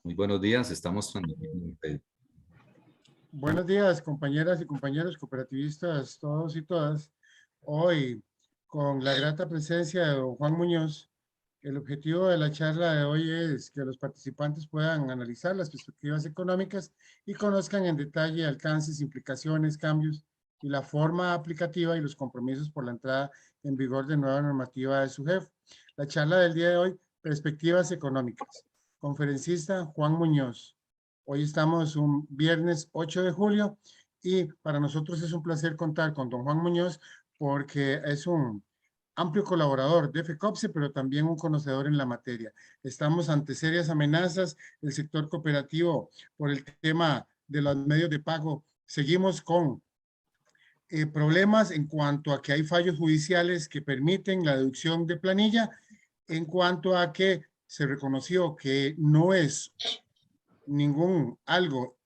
Muy buenos días, estamos transmitiendo en Facebook. Buenos días, compañeras y compañeros cooperativistas, todos y todas. Hoy, con la grata presencia de don Juan Muñoz, el objetivo de la charla de hoy es que los participantes puedan analizar las perspectivas económicas y conozcan en detalle alcances, implicaciones, cambios y la forma aplicativa y los compromisos por la entrada en vigor de nueva normativa de su jefe. La charla del día de hoy, perspectivas económicas. Conferencista Juan Muñoz. Hoy estamos un viernes 8 de julio y para nosotros es un placer contar con don Juan Muñoz porque es un amplio colaborador de FECOPSE, pero también un conocedor en la materia. Estamos ante serias amenazas del sector cooperativo por el tema de los medios de pago. Seguimos con problemas en cuanto a que hay fallos judiciales que permiten la deducción de planilla, en cuanto a que se reconoció que no es ningún algo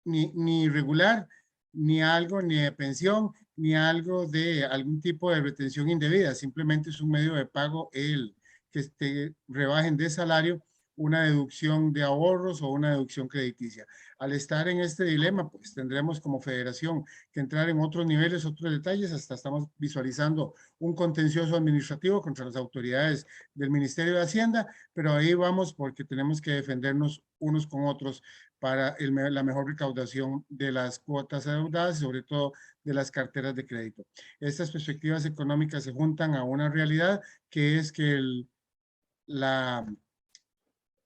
ni irregular, ni algo ni de pensión, ni algo de algún tipo de retención indebida. Simplemente es un medio de pago el que rebajen de salario una deducción de ahorros o una deducción crediticia. Al estar en este dilema, pues tendremos como federación que entrar en otros niveles, otros detalles, hasta estamos visualizando un contencioso administrativo contra las autoridades del Ministerio de Hacienda, pero ahí vamos porque tenemos que defendernos unos con otros para la mejor recaudación de las cuotas adeudadas, sobre todo de las carteras de crédito. Estas perspectivas económicas se juntan a una realidad que es que la,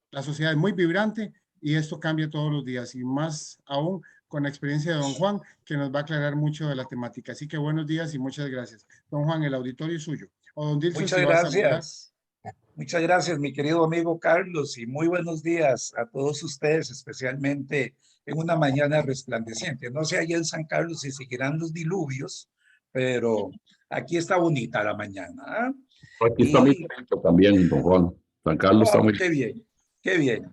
la sociedad es muy vibrante y esto cambia todos los días y más aún con la experiencia de don Juan, que nos va a aclarar mucho de la temática. Así que buenos días y muchas gracias. Don Juan, el auditorio es suyo. O don Dilson, Muchas si va a saludar. gracias. Muchas gracias, mi querido amigo Carlos, y muy buenos días a todos ustedes, especialmente en una mañana resplandeciente. No sé allá en San Carlos si seguirán los diluvios, pero aquí está bonita la mañana. ¿Ah? Aquí está muy bonito también, don Juan. San Carlos está muy qué bien, qué bien.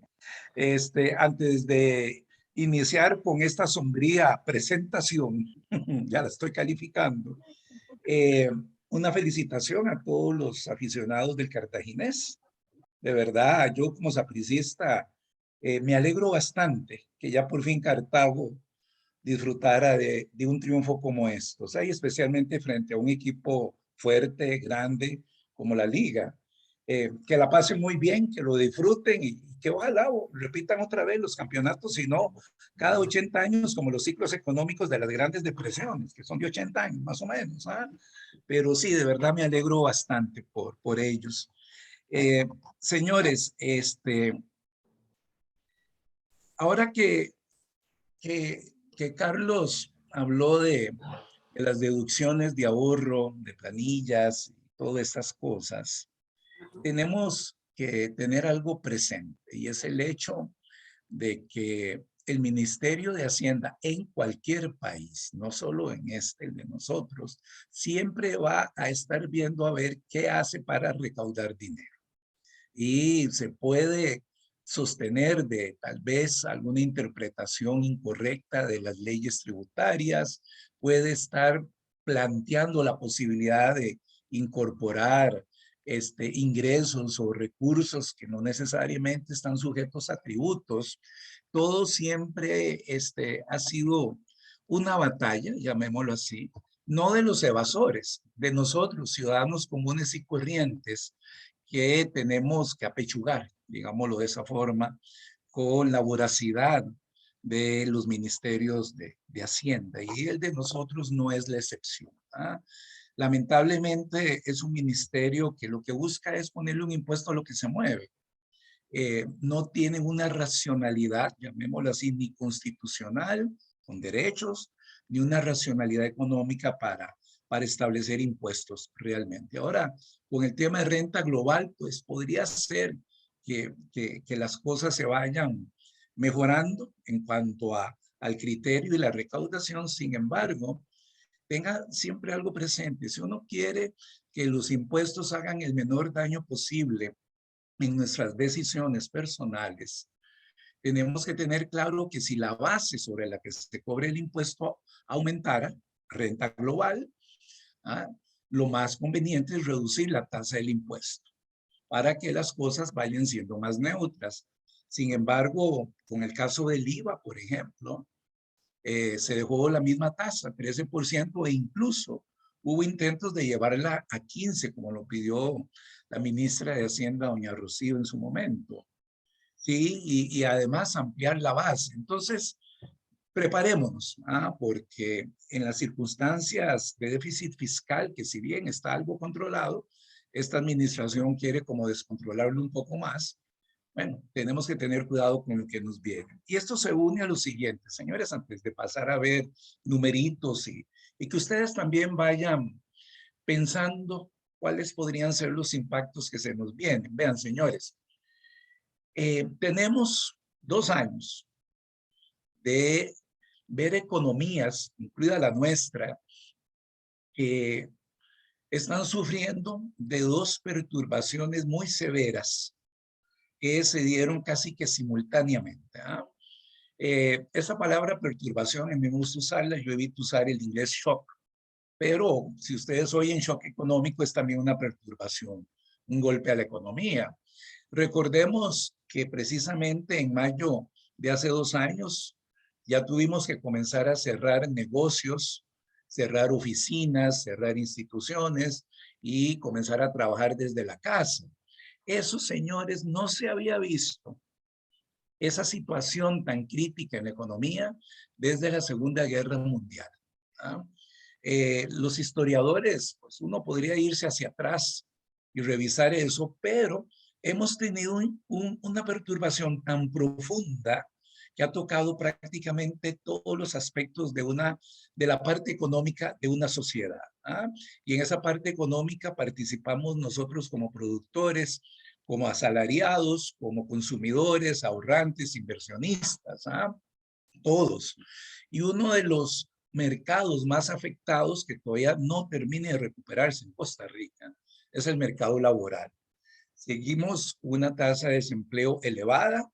Antes de iniciar con esta sombría presentación, ya la estoy calificando, una felicitación a todos los aficionados del Cartaginés. De verdad, yo como sapricista me alegro bastante que ya por fin Cartago disfrutara de un triunfo como estos, y especialmente frente a un equipo fuerte, grande, como la Liga. Que la pasen muy bien, que lo disfruten y que ojalá repitan otra vez los campeonatos, si no, cada 80 años, como los ciclos económicos de las grandes depresiones, que son de 80 años más o menos. Pero sí, de verdad me alegro bastante por ellos. Señores, ahora que Carlos habló de las deducciones de ahorro, de planillas, todas estas cosas, tenemos que tener algo presente y es el hecho de que el Ministerio de Hacienda en cualquier país, no solo en el de nosotros, siempre va a estar viendo a ver qué hace para recaudar dinero. Y se puede sostener de tal vez alguna interpretación incorrecta de las leyes tributarias, puede estar planteando la posibilidad de incorporar ingresos o recursos que no necesariamente están sujetos a tributos. Todo siempre ha sido una batalla, llamémoslo así, no de los evasores, de nosotros, ciudadanos comunes y corrientes, que tenemos que apechugar, digámoslo de esa forma, con la voracidad de los ministerios de Hacienda, y el de nosotros no es la excepción. Lamentablemente es un ministerio que lo que busca es ponerle un impuesto a lo que se mueve. No tienen una racionalidad, llamémoslo así, ni constitucional, con derechos, ni una racionalidad económica para establecer impuestos realmente. Ahora, con el tema de renta global, pues podría ser que las cosas se vayan mejorando en cuanto al criterio y la recaudación. Sin embargo, tenga siempre algo presente. Si uno quiere que los impuestos hagan el menor daño posible en nuestras decisiones personales, tenemos que tener claro que si la base sobre la que se cobre el impuesto aumentara, renta global, lo más conveniente es reducir la tasa del impuesto para que las cosas vayan siendo más neutras. Sin embargo, con el caso del IVA, por ejemplo, se dejó la misma tasa, 13%, e incluso hubo intentos de llevarla a 15%, como lo pidió la ministra de Hacienda, doña Rocío, en su momento. Sí, y además ampliar la base. Entonces, preparémonos, porque en las circunstancias de déficit fiscal, que si bien está algo controlado, esta administración quiere como descontrolarlo un poco más. Bueno, tenemos que tener cuidado con lo que nos viene. Y esto se une a lo siguiente, señores, antes de pasar a ver numeritos y que ustedes también vayan pensando cuáles podrían ser los impactos que se nos vienen. Vean, señores, tenemos 2 años de ver economías, incluida la nuestra, que están sufriendo de 2 perturbaciones muy severas que se dieron casi que simultáneamente. Esa palabra perturbación, a mí me gusta usarla, yo evito usar el inglés shock, pero si ustedes oyen shock económico es también una perturbación, un golpe a la economía. Recordemos que precisamente en mayo de hace 2 años ya tuvimos que comenzar a cerrar negocios, cerrar oficinas, cerrar instituciones y comenzar a trabajar desde la casa. Eso, señores, no se había visto, esa situación tan crítica en la economía desde la Segunda Guerra Mundial. Los historiadores, pues uno podría irse hacia atrás y revisar eso, pero hemos tenido una perturbación tan profunda que ha tocado prácticamente todos los aspectos de la parte económica de una sociedad. Y en esa parte económica participamos nosotros como productores, como asalariados, como consumidores, ahorrantes, inversionistas, todos. Y uno de los mercados más afectados que todavía no termina de recuperarse en Costa Rica es el mercado laboral. Seguimos una tasa de desempleo elevada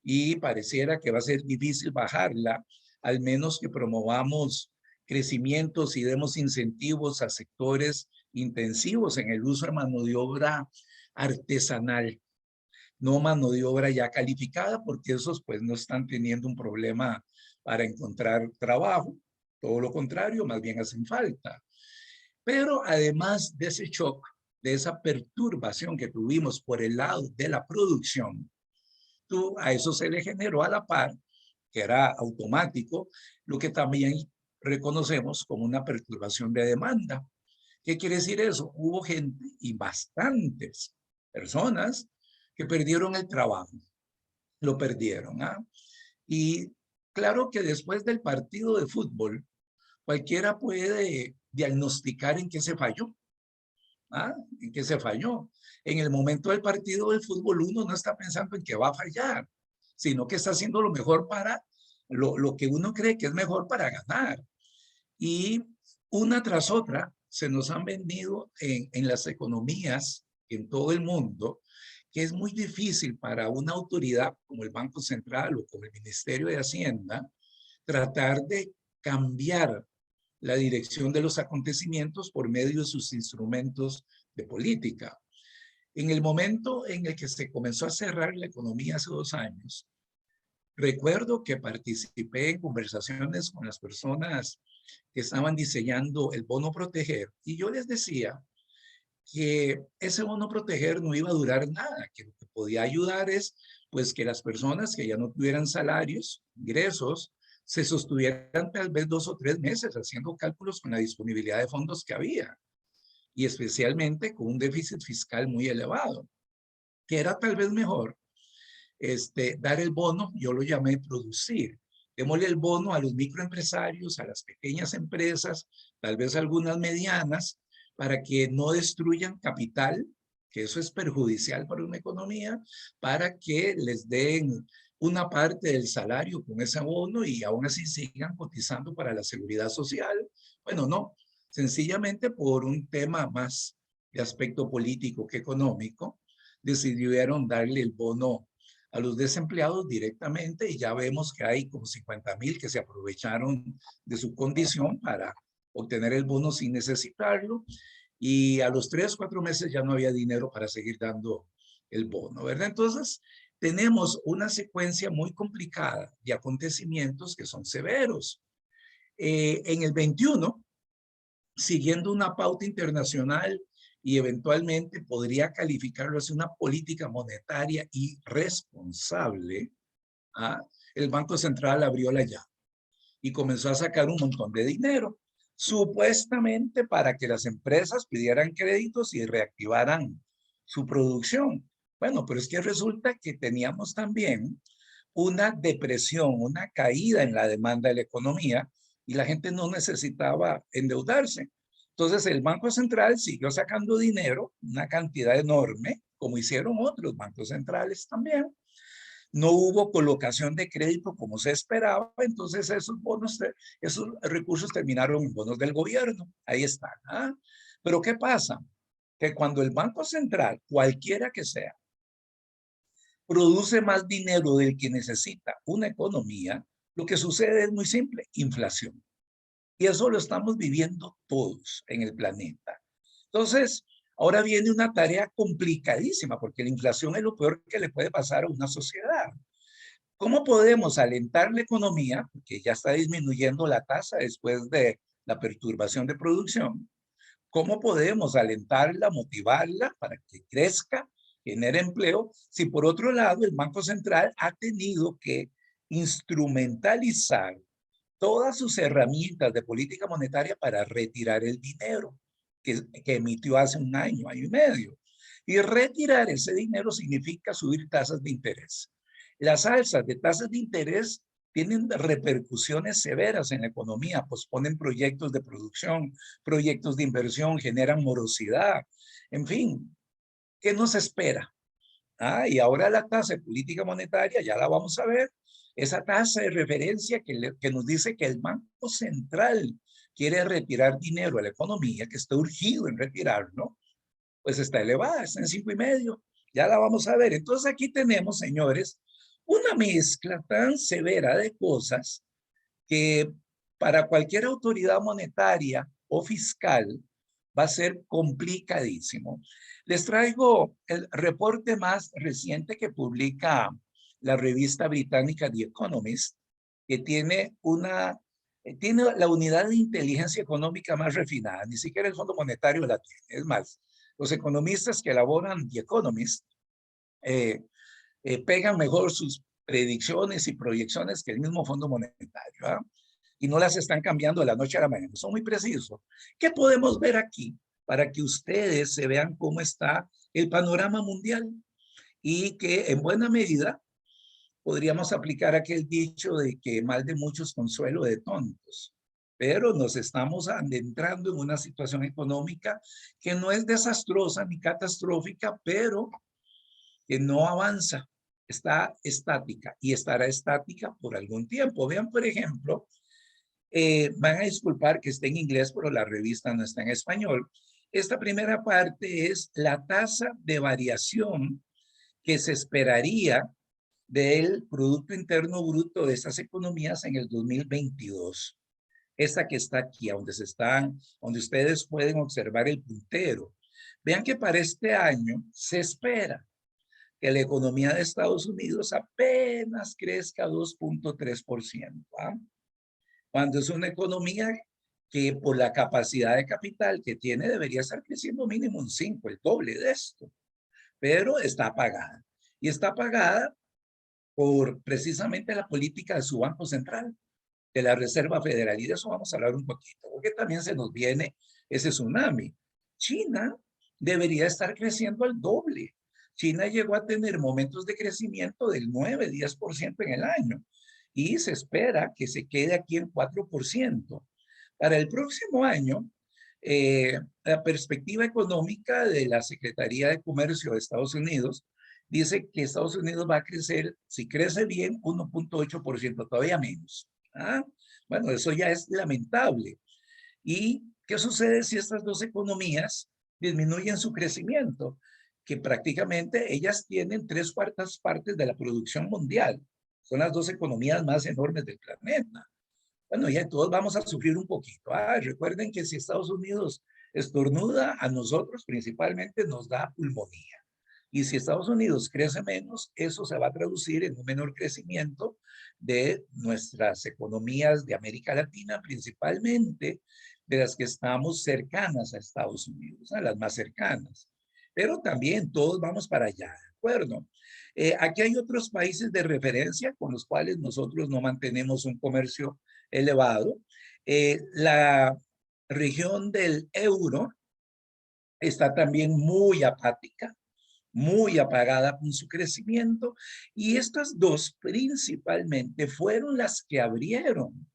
y pareciera que va a ser difícil bajarla, al menos que promovamos crecimientos y demos incentivos a sectores intensivos en el uso de mano de obra artesanal, no mano de obra ya calificada, porque esos pues no están teniendo un problema para encontrar trabajo, todo lo contrario, más bien hacen falta. Pero además de ese shock, de esa perturbación que tuvimos por el lado de la producción, a eso se le generó a la par, que era automático, lo que también reconocemos como una perturbación de demanda. ¿Qué quiere decir eso? Hubo gente y bastantes personas que perdieron el trabajo, lo perdieron. Y claro que después del partido de fútbol, cualquiera puede diagnosticar en qué se falló. ¿En qué se falló? En el momento del partido de fútbol uno no está pensando en que va a fallar, sino que está haciendo lo mejor para lo que uno cree que es mejor para ganar. Y una tras otra se nos han vendido en las economías en todo el mundo, que es muy difícil para una autoridad como el Banco Central o como el Ministerio de Hacienda tratar de cambiar la dirección de los acontecimientos por medio de sus instrumentos de política. En el momento en el que se comenzó a cerrar la economía hace 2 años, recuerdo que participé en conversaciones con las personas que estaban diseñando el bono proteger y yo les decía que ese bono proteger no iba a durar nada, que lo que podía ayudar es pues que las personas que ya no tuvieran salarios, ingresos, se sostuvieran tal vez 2 o 3 meses haciendo cálculos con la disponibilidad de fondos que había y especialmente con un déficit fiscal muy elevado, que era tal vez mejor dar el bono, yo lo llamé producir. Démosle el bono a los microempresarios, a las pequeñas empresas, tal vez algunas medianas, para que no destruyan capital, que eso es perjudicial para una economía, para que les den una parte del salario con ese bono y aún así sigan cotizando para la seguridad social. Bueno, no, sencillamente por un tema más de aspecto político que económico, decidieron darle el bono a los desempleados directamente y ya vemos que hay como 50,000 que se aprovecharon de su condición para obtener el bono sin necesitarlo y a los 3 o 4 meses ya no había dinero para seguir dando el bono, ¿verdad? Entonces, tenemos una secuencia muy complicada de acontecimientos que son severos. En el 21, siguiendo una pauta internacional y eventualmente podría calificarlo as una política monetaria irresponsable, ¿ah? El Banco Central abrió la llave y comenzó a sacar un montón de dinero, supuestamente para que las empresas pidieran créditos y reactivaran su producción. Bueno, pero es que resulta que teníamos también una depresión, una caída en la demanda de la economía y la gente no necesitaba endeudarse. Entonces el Banco Central siguió sacando dinero, una cantidad enorme, como hicieron otros bancos centrales también. No hubo colocación de crédito como se esperaba, entonces esos recursos terminaron en bonos del gobierno. Ahí están. ¿Ah? Pero ¿qué pasa? Que cuando el Banco Central, cualquiera que sea, produce más dinero del que necesita una economía, lo que sucede es muy simple, inflación. Y eso lo estamos viviendo todos en el planeta. Entonces, ahora viene una tarea complicadísima, porque la inflación es lo peor que le puede pasar a una sociedad. ¿Cómo podemos alentar la economía? Porque ya está disminuyendo la tasa después de la perturbación de producción. ¿Cómo podemos alentarla, motivarla para que crezca, genere empleo? Si por otro lado el Banco Central ha tenido que instrumentalizar todas sus herramientas de política monetaria para retirar el dinero que emitió hace un año, año y medio. Y retirar ese dinero significa subir tasas de interés. Las alzas de tasas de interés tienen repercusiones severas en la economía, posponen proyectos de producción, proyectos de inversión, generan morosidad. En fin, ¿qué nos espera? Y ahora la tasa de política monetaria, ya la vamos a ver, esa tasa de referencia que nos dice que el Banco Central quiere retirar dinero a la economía, que está urgido en retirarlo, pues está elevada, está en 5,5. Ya la vamos a ver. Entonces aquí tenemos, señores, una mezcla tan severa de cosas que para cualquier autoridad monetaria o fiscal va a ser complicadísimo. Les traigo el reporte más reciente que publica la revista británica The Economist, que tiene la unidad de inteligencia económica más refinada. Ni siquiera el Fondo Monetario la tiene. Es más, los economistas que elaboran The Economist pegan mejor sus predicciones y proyecciones que el mismo Fondo Monetario. ¿Ah? Y no las están cambiando de la noche a la mañana. Son muy precisos. ¿Qué podemos ver aquí para que ustedes se vean cómo está el panorama mundial? Y que en buena medida podríamos aplicar aquel dicho de que mal de muchos consuelo de tontos. Pero nos estamos adentrando en una situación económica que no es desastrosa ni catastrófica, pero que no avanza, está estática y estará estática por algún tiempo. Vean, por ejemplo, van a disculpar que esté en inglés, pero la revista no está en español. Esta primera parte es la tasa de variación que se esperaría del Producto Interno Bruto de estas economías en el 2022. Esta que está aquí, donde ustedes pueden observar el puntero. Vean que para este año se espera que la economía de Estados Unidos apenas crezca 2,3%. ¿Ah? Cuando es una economía que por la capacidad de capital que tiene debería estar creciendo mínimo un 5, el doble de esto, pero está apagada. Y está apagada por precisamente la política de su Banco Central, de la Reserva Federal, y de eso vamos a hablar un poquito, porque también se nos viene ese tsunami. China debería estar creciendo al doble. China llegó a tener momentos de crecimiento del 9-10% en el año y se espera que se quede aquí en 4%. Para el próximo año, la perspectiva económica de la Secretaría de Comercio de Estados Unidos dice que Estados Unidos va a crecer, si crece bien, 1,8%, todavía menos. ¿Ah? Bueno, eso ya es lamentable. ¿Y qué sucede si estas dos economías disminuyen su crecimiento? Que prácticamente ellas tienen 3/4 partes de la producción mundial. Son las dos economías más enormes del planeta. Bueno, ya todos vamos a sufrir un poquito. Recuerden que si Estados Unidos estornuda, a nosotros principalmente nos da pulmonía. Y si Estados Unidos crece menos, eso se va a traducir en un menor crecimiento de nuestras economías de América Latina, principalmente de las que estamos cercanas a Estados Unidos, a las más cercanas. Pero también todos vamos para allá, ¿de acuerdo? Aquí hay otros países de referencia con los cuales nosotros no mantenemos un comercio elevado. La región del euro está también muy apática, muy apagada con su crecimiento, y estas dos principalmente fueron las que abrieron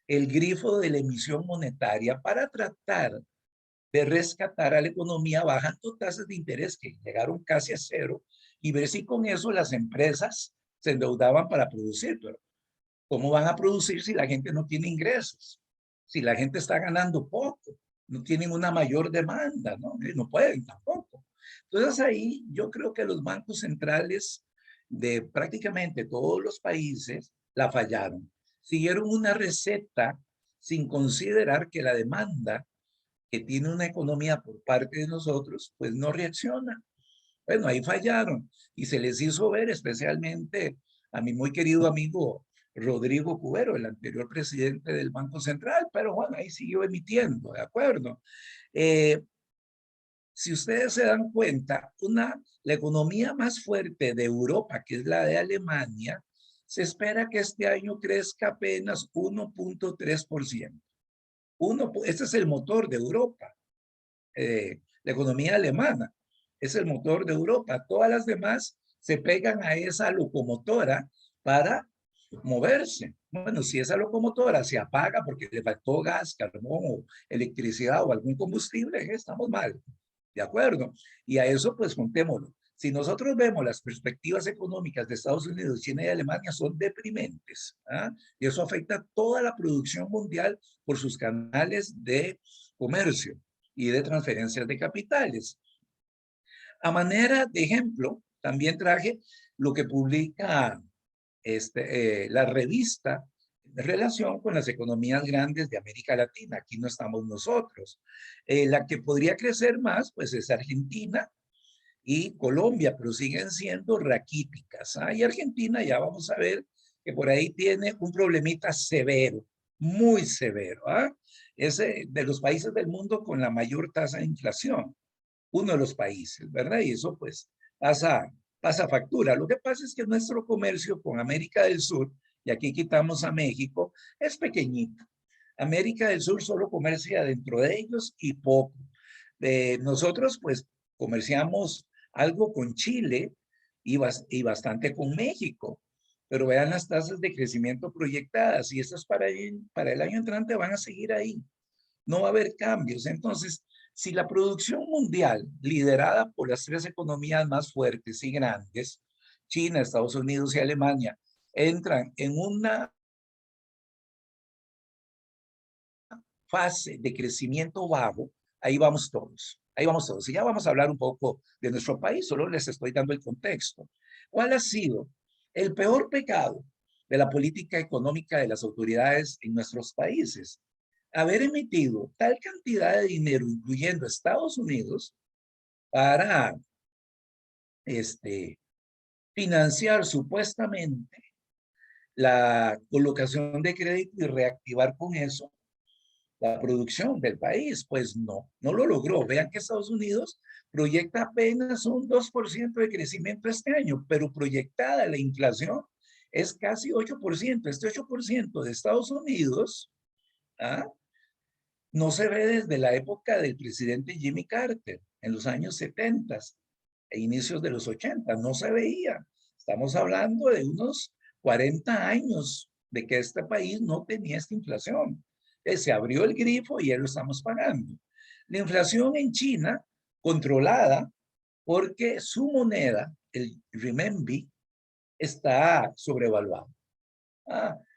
el grifo de la emisión monetaria para tratar de rescatar a la economía bajando tasas de interés que llegaron casi a cero y ver si con eso las empresas se endeudaban para producir. Pero ¿cómo van a producir si la gente no tiene ingresos? Si la gente está ganando poco, no tienen una mayor demanda, ¿no? No pueden tampoco. Entonces ahí yo creo que los bancos centrales de prácticamente todos los países la fallaron. Siguieron una receta sin considerar que la demanda que tiene una economía por parte de nosotros, pues no reacciona. Bueno, ahí fallaron y se les hizo ver, especialmente a mi muy querido amigo Rodrigo Cubero, el anterior presidente del Banco Central, pero bueno, ahí siguió emitiendo, ¿de acuerdo? Si ustedes se dan cuenta, la economía más fuerte de Europa, que es la de Alemania, se espera que este año crezca apenas 1.3%. Este es el motor de Europa, la economía alemana es el motor de Europa. Todas las demás se pegan a esa locomotora para moverse. Bueno, si esa locomotora se apaga porque le faltó gas, carbón o electricidad o algún combustible, estamos mal. ¿De acuerdo? Y a eso pues contémoslo. Si nosotros vemos las perspectivas económicas de Estados Unidos, China y Alemania son deprimentes, ¿ah? Y eso afecta a toda la producción mundial por sus canales de comercio y de transferencias de capitales. A manera de ejemplo, también traje lo que publica la revista en relación con las economías grandes de América Latina. Aquí no estamos nosotros. La que podría crecer más, pues es Argentina y Colombia, pero siguen siendo raquíticas. ¿Ah? Y Argentina ya vamos a ver que por ahí tiene un problemita severo, muy severo. ¿Ah? Es de los países del mundo con la mayor tasa de inflación, uno de los países, ¿verdad? Y eso pues pasa factura. Lo que pasa es que nuestro comercio con América del Sur, y aquí quitamos a México, es pequeñito. América del Sur solo comercia dentro de ellos y poco. Nosotros pues comerciamos algo con Chile y bastante con México, pero vean las tasas de crecimiento proyectadas y estas para el año entrante van a seguir ahí. No va a haber cambios. Entonces, si la producción mundial, liderada por las tres economías más fuertes y grandes, China, Estados Unidos y Alemania, entran en una fase de crecimiento bajo, ahí vamos todos. Ahí vamos todos. Y ya vamos a hablar un poco de nuestro país, solo les estoy dando el contexto. ¿Cuál ha sido el peor pecado de la política económica de las autoridades en nuestros países? Haber emitido tal cantidad de dinero, incluyendo Estados Unidos, para financiar supuestamente la colocación de crédito y reactivar con eso la producción del país. Pues no lo logró. Vean que Estados Unidos proyecta apenas un 2% de crecimiento este año, pero proyectada la inflación es casi 8%. Este 8% de Estados Unidos, ¿ah?, no se ve desde la época del presidente Jimmy Carter, en los años 70 e inicios de los 80. No se veía. Estamos hablando de unos 40 años de que este país no tenía esta inflación. Se abrió el grifo y ya lo estamos pagando. La inflación en China, controlada porque su moneda, el renminbi, está sobrevaluada.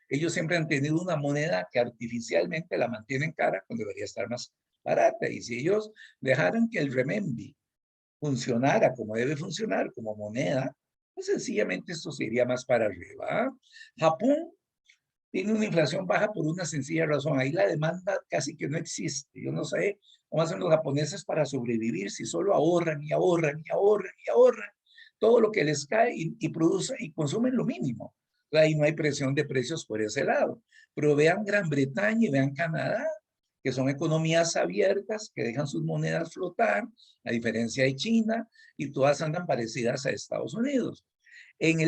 Ellos siempre han tenido una moneda que artificialmente la mantienen cara cuando debería estar más barata. Y si ellos dejaran que el renminbi funcionara como debe funcionar, como moneda, pues sencillamente esto se iría más para arriba. Japón tiene una inflación baja por una sencilla razón. Ahí la demanda casi que no existe. Yo no sé cómo hacen los japoneses para sobrevivir si solo ahorran y ahorran y ahorran y ahorran todo lo que les cae y producen y consumen lo mínimo. Ahí no hay presión de precios por ese lado. Pero vean Gran Bretaña y vean Canadá, que son economías abiertas, que dejan sus monedas flotar, a diferencia de China, y todas andan parecidas a Estados Unidos. En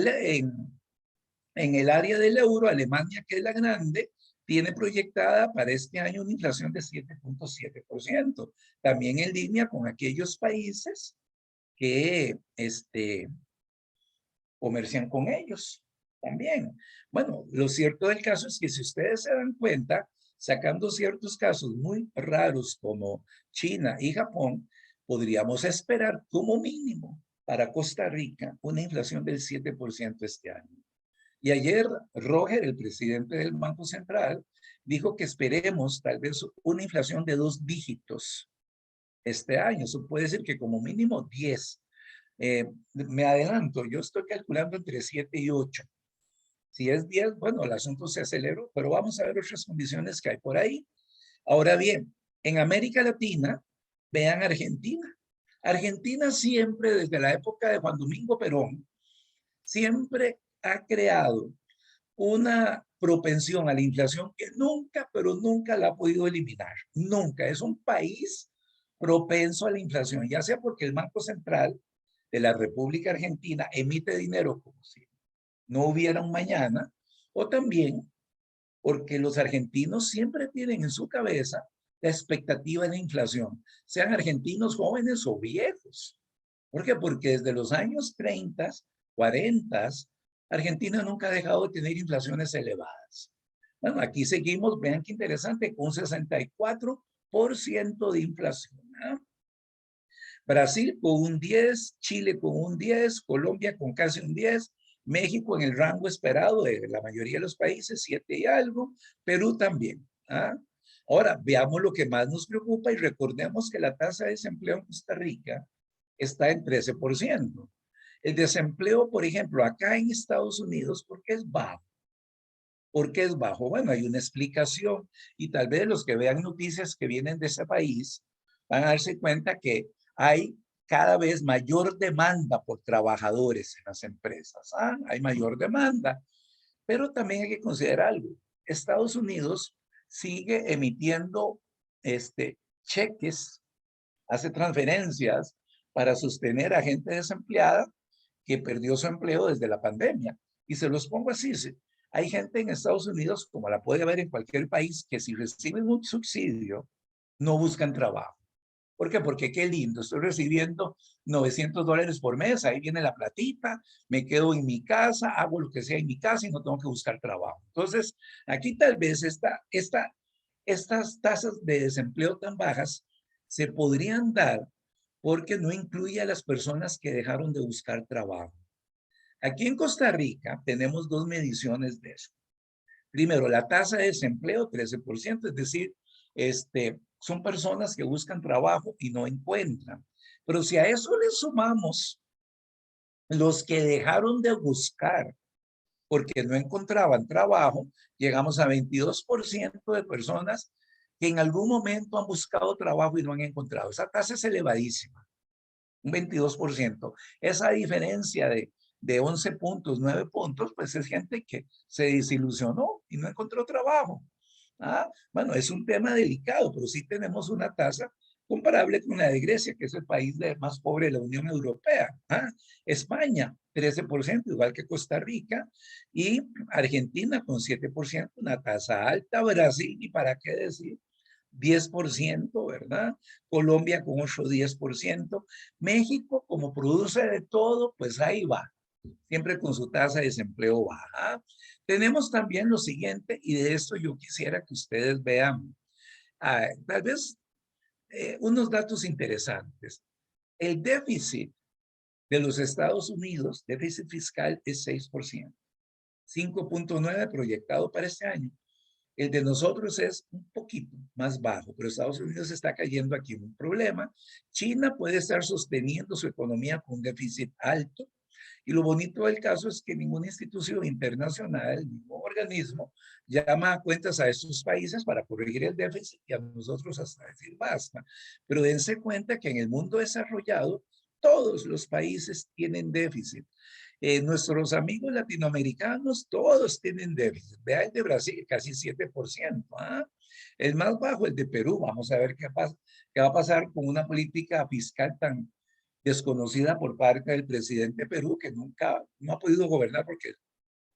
el área del euro, Alemania, que es la grande, tiene proyectada para este año una inflación de 7.7%, también en línea con aquellos países que comercian con ellos también. Bueno, lo cierto del caso es que si ustedes se dan cuenta, sacando ciertos casos muy raros como China y Japón, podríamos esperar como mínimo para Costa Rica una inflación del 7% este año. Y ayer Roger, el presidente del Banco Central, dijo que esperemos tal vez una inflación de 2 dígitos este año. Eso puede decir que como mínimo 10. Me adelanto, yo estoy calculando entre 7 y 8. Si es 10, bueno, el asunto se aceleró, pero vamos a ver otras condiciones que hay por ahí. Ahora bien, en América Latina, vean Argentina. Argentina siempre, desde la época de Juan Domingo Perón, siempre ha creado una propensión a la inflación que nunca, pero nunca la ha podido eliminar. Nunca. Es un país propenso a la inflación, ya sea porque el Banco Central de la República Argentina emite dinero como si no hubiera un mañana, o también porque los argentinos siempre tienen en su cabeza la expectativa de la inflación, sean argentinos jóvenes o viejos. ¿Por qué? Porque desde los años 30, 40, Argentina nunca ha dejado de tener inflaciones elevadas. Bueno, aquí seguimos, vean qué interesante, con un 64% de inflación. ¿Eh? Brasil con un 10, Chile con un 10, Colombia con casi un 10, México en el rango esperado de la mayoría de los países, 7 y algo, Perú también. ¿Ah? Ahora, veamos lo que más nos preocupa y recordemos que la tasa de desempleo en Costa Rica está en 13%. El desempleo, por ejemplo, acá en Estados Unidos, ¿por qué es bajo? ¿Por qué es bajo? Bueno, hay una explicación y tal vez los que vean noticias que vienen de ese país van a darse cuenta que hay cada vez mayor demanda por trabajadores en las empresas. ¿Ah? Hay mayor demanda, pero también hay que considerar algo. Estados Unidos sigue emitiendo cheques, hace transferencias para sostener a gente desempleada que perdió su empleo desde la pandemia. Y se los pongo así, hay gente en Estados Unidos, como la puede haber en cualquier país, que si reciben un subsidio, no buscan trabajo. ¿Por qué? Porque qué lindo, estoy recibiendo $900 por mes, ahí viene la platita, me quedo en mi casa, hago lo que sea en mi casa y no tengo que buscar trabajo. Entonces, aquí tal vez estas tasas de desempleo tan bajas se podrían dar porque no incluye a las personas que dejaron de buscar trabajo. Aquí en Costa Rica tenemos 2 mediciones de eso. Primero, la tasa de desempleo, 13%, es decir, son personas que buscan trabajo y no encuentran. Pero si a eso le sumamos los que dejaron de buscar porque no encontraban trabajo, llegamos a 22% de personas que en algún momento han buscado trabajo y no han encontrado. Esa tasa es elevadísima, un 22%. Esa diferencia de 11 puntos, 9 puntos, pues es gente que se desilusionó y no encontró trabajo. ¿Ah? Bueno, es un tema delicado, pero sí tenemos una tasa comparable con la de Grecia, que es el país más pobre de la Unión Europea. ¿Ah? España, 13%, igual que Costa Rica, y Argentina con 7%, una tasa alta. Brasil, y para qué decir, 10%, ¿verdad? Colombia con otro 10%. México, como produce de todo, pues ahí va, siempre con su tasa de desempleo baja. Tenemos también lo siguiente, y de esto yo quisiera que ustedes vean, tal vez unos datos interesantes. El déficit de los Estados Unidos, déficit fiscal, es 6%, 5.9 proyectado para este año. El de nosotros es un poquito más bajo, pero Estados Unidos está cayendo aquí en un problema. China puede estar sosteniendo su economía con un déficit alto. Y lo bonito del caso es que ninguna institución internacional, ningún organismo llama a cuentas a estos países para corregir el déficit y a nosotros hasta decir basta. Pero dense cuenta que en el mundo desarrollado todos los países tienen déficit. Nuestros amigos latinoamericanos todos tienen déficit. Vea el de Brasil, casi 7%. ¿Ah? El más bajo, el de Perú. Vamos a ver qué va a pasar con una política fiscal tan desconocida por parte del presidente de Perú, que nunca no ha podido gobernar porque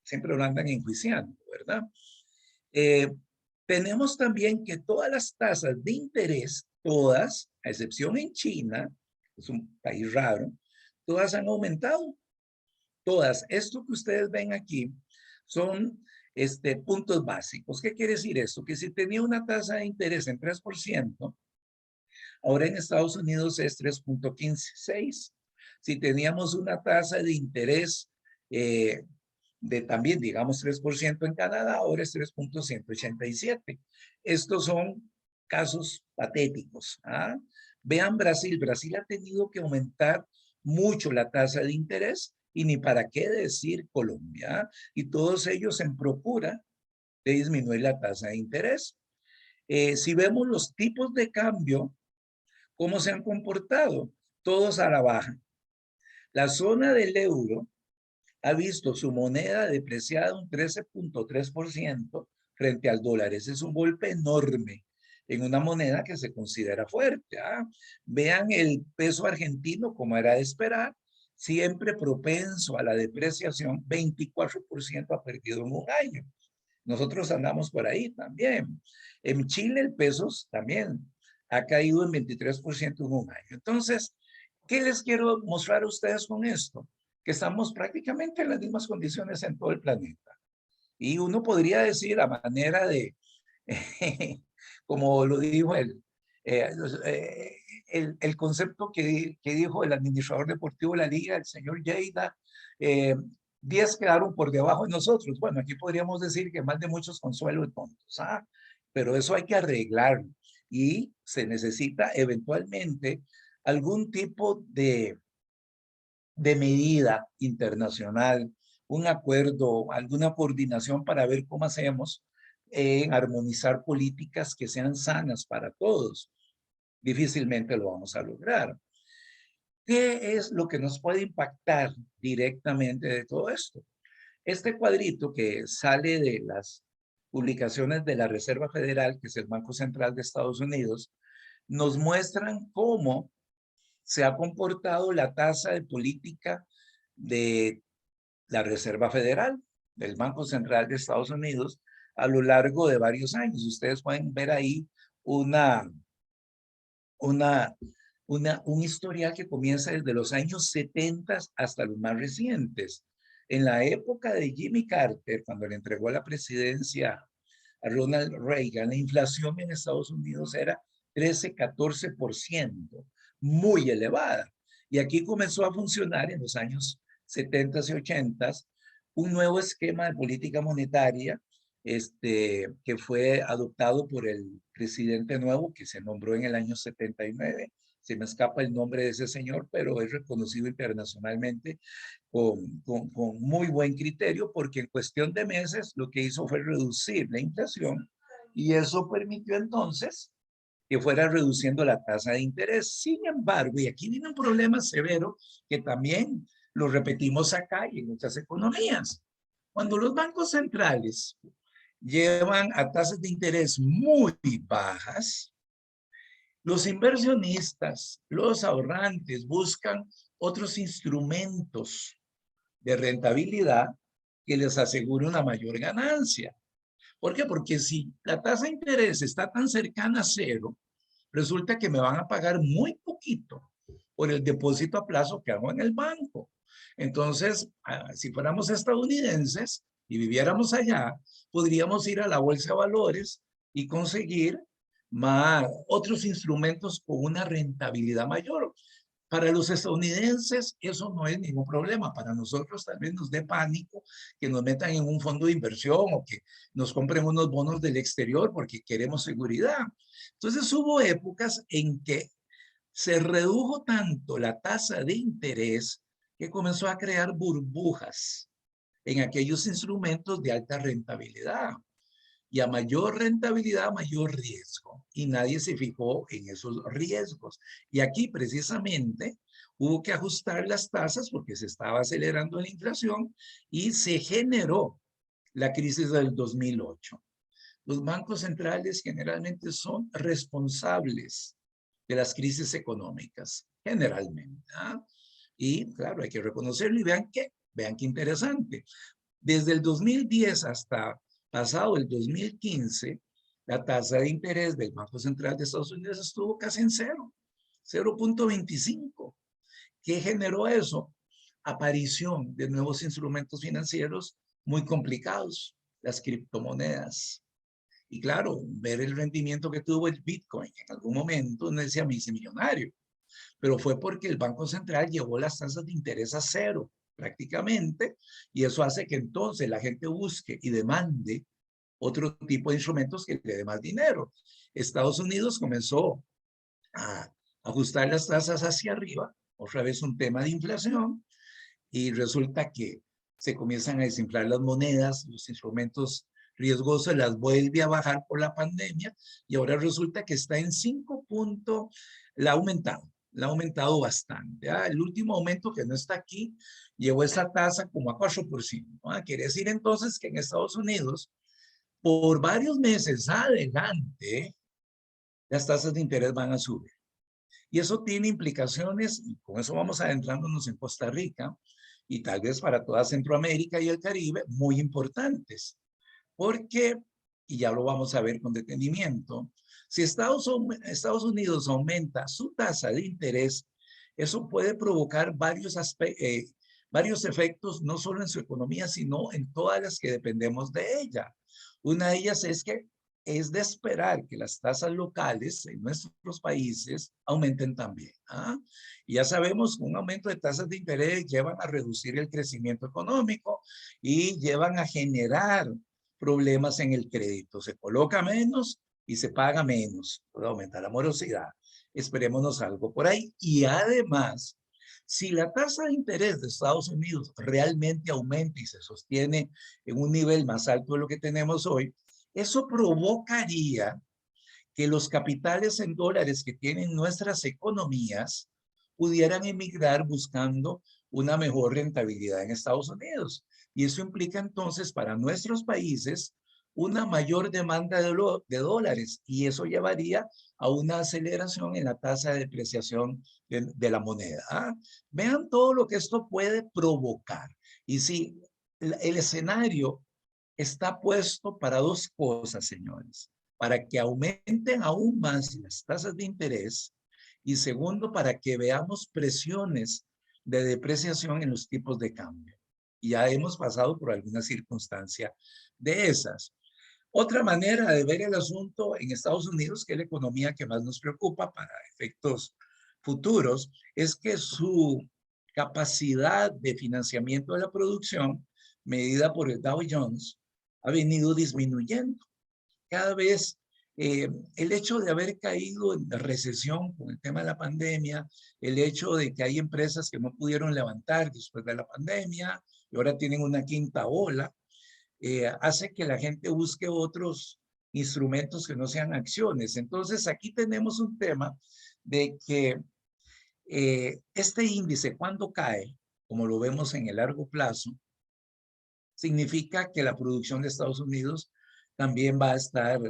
siempre lo andan enjuiciando, ¿verdad? Tenemos también que todas las tasas de interés, todas, a excepción en China, es un país raro, todas han aumentado. Todas. Esto que ustedes ven aquí son puntos básicos. ¿Qué quiere decir esto? Que si tenía una tasa de interés en 3%, ahora en Estados Unidos es 3.156. Si teníamos una tasa de interés de también, digamos, 3% en Canadá, ahora es 3.187. Estos son casos patéticos. ¿Ah? Vean Brasil. Brasil ha tenido que aumentar mucho la tasa de interés y ni para qué decir Colombia. ¿Ah? Y todos ellos en procura de disminuir la tasa de interés. Si vemos los tipos de cambio, ¿cómo se han comportado? Todos a la baja. La zona del euro ha visto su moneda depreciada un 13.3% frente al dólar. Ese es un golpe enorme en una moneda que se considera fuerte. ¿Ah? Vean el peso argentino, como era de esperar, siempre propenso a la depreciación, 24% ha perdido en un año. Nosotros andamos por ahí también. En Chile el peso también ha caído en 23% en un año. Entonces, ¿qué les quiero mostrar a ustedes con esto? Que estamos prácticamente en las mismas condiciones en todo el planeta. Y uno podría decir a manera de, como lo dijo el concepto que dijo el administrador deportivo de la liga, el señor Lleida, 10 quedaron por debajo de nosotros. Bueno, aquí podríamos decir que más de muchos consuelos tontos, ¿ah? Pero eso hay que arreglarlo y se necesita eventualmente algún tipo de medida internacional, un acuerdo, alguna coordinación para ver cómo hacemos armonizar políticas que sean sanas para todos. Difícilmente lo vamos a lograr. ¿Qué es lo que nos puede impactar directamente de todo esto? Este cuadrito que sale de las publicaciones de la Reserva Federal, que es el Banco Central de Estados Unidos, nos muestran cómo se ha comportado la tasa de política de la Reserva Federal, del Banco Central de Estados Unidos, a lo largo de varios años. Ustedes pueden ver ahí un historial que comienza desde los años 70 hasta los más recientes. En la época de Jimmy Carter, cuando le entregó la presidencia a Ronald Reagan, la inflación en Estados Unidos era 13-14%, muy elevada. Y aquí comenzó a funcionar en los años 70 y 80 un nuevo esquema de política monetaria que fue adoptado por el presidente nuevo que se nombró en el año 79. Se me escapa el nombre de ese señor, pero es reconocido internacionalmente con muy buen criterio, porque en cuestión de meses lo que hizo fue reducir la inflación y eso permitió entonces que fuera reduciendo la tasa de interés. Sin embargo, y aquí viene un problema severo que también lo repetimos acá y en muchas economías. Cuando los bancos centrales llevan a tasas de interés muy bajas, los inversionistas, los ahorrantes buscan otros instrumentos de rentabilidad que les asegure una mayor ganancia. ¿Por qué? Porque si la tasa de interés está tan cercana a cero, resulta que me van a pagar muy poquito por el depósito a plazo que hago en el banco. Entonces, si fuéramos estadounidenses y viviéramos allá, podríamos ir a la bolsa de valores y conseguir otros instrumentos con una rentabilidad mayor. Para los estadounidenses eso no es ningún problema. Para nosotros tal vez nos dé pánico que nos metan en un fondo de inversión o que nos compren unos bonos del exterior porque queremos seguridad. Entonces hubo épocas en que se redujo tanto la tasa de interés que comenzó a crear burbujas en aquellos instrumentos de alta rentabilidad. Y a mayor rentabilidad, mayor riesgo. Y nadie se fijó en esos riesgos. Y aquí precisamente hubo que ajustar las tasas porque se estaba acelerando la inflación y se generó la crisis del 2008. Los bancos centrales generalmente son responsables de las crisis económicas, generalmente. ¿Ah? Y claro, hay que reconocerlo y vean qué interesante. Desde el 2010 hasta pasado el 2015, la tasa de interés del Banco Central de Estados Unidos estuvo casi en cero, 0.25. ¿Qué generó eso? Aparición de nuevos instrumentos financieros muy complicados, las criptomonedas. Y claro, ver el rendimiento que tuvo el Bitcoin en algún momento, no decía, me hice millonario, pero fue porque el Banco Central llevó las tasas de interés a cero prácticamente, y eso hace que entonces la gente busque y demande otro tipo de instrumentos que le dé más dinero. Estados Unidos comenzó a ajustar las tasas hacia arriba, otra vez un tema de inflación, y resulta que se comienzan a desinflar las monedas, los instrumentos riesgosos las vuelve a bajar por la pandemia, y ahora resulta que está en 5 puntos, la ha aumentado bastante. El último aumento que no está aquí llevó esa tasa como a 4%. Quiere decir entonces que en Estados Unidos, por varios meses adelante, las tasas de interés van a subir. Y eso tiene implicaciones, y con eso vamos adentrándonos en Costa Rica, y tal vez para toda Centroamérica y el Caribe, muy importantes. Porque, y ya lo vamos a ver con detenimiento, si Estados Unidos aumenta su tasa de interés, eso puede provocar varios efectos, no solo en su economía, sino en todas las que dependemos de ella. Una de ellas es que es de esperar que las tasas locales en nuestros países aumenten también. Y ya sabemos que un aumento de tasas de interés llevan a reducir el crecimiento económico y llevan a generar problemas en el crédito. Se coloca menos y se paga menos. Puede aumentar la morosidad. Esperémonos algo por ahí. Y además, si la tasa de interés de Estados Unidos realmente aumenta y se sostiene en un nivel más alto de lo que tenemos hoy, eso provocaría que los capitales en dólares que tienen nuestras economías pudieran emigrar buscando una mejor rentabilidad en Estados Unidos. Y eso implica entonces para nuestros países una mayor demanda de dólares, y eso llevaría a una aceleración en la tasa de depreciación de la moneda. Vean todo lo que esto puede provocar. Y si el escenario está puesto para dos cosas, señores: para que aumenten aún más las tasas de interés, y segundo, para que veamos presiones de depreciación en los tipos de cambio. Y ya hemos pasado por alguna circunstancia de esas. Otra manera de ver el asunto en Estados Unidos, que es la economía que más nos preocupa para efectos futuros, es que su capacidad de financiamiento de la producción, medida por el Dow Jones, ha venido disminuyendo. Cada vez el hecho de haber caído en recesión con el tema de la pandemia, el hecho de que hay empresas que no pudieron levantar después de la pandemia y ahora tienen una quinta ola, hace que la gente busque otros instrumentos que no sean acciones. Entonces aquí tenemos un tema de que este índice, cuando cae, como lo vemos en el largo plazo, significa que la producción de Estados Unidos también va a estar,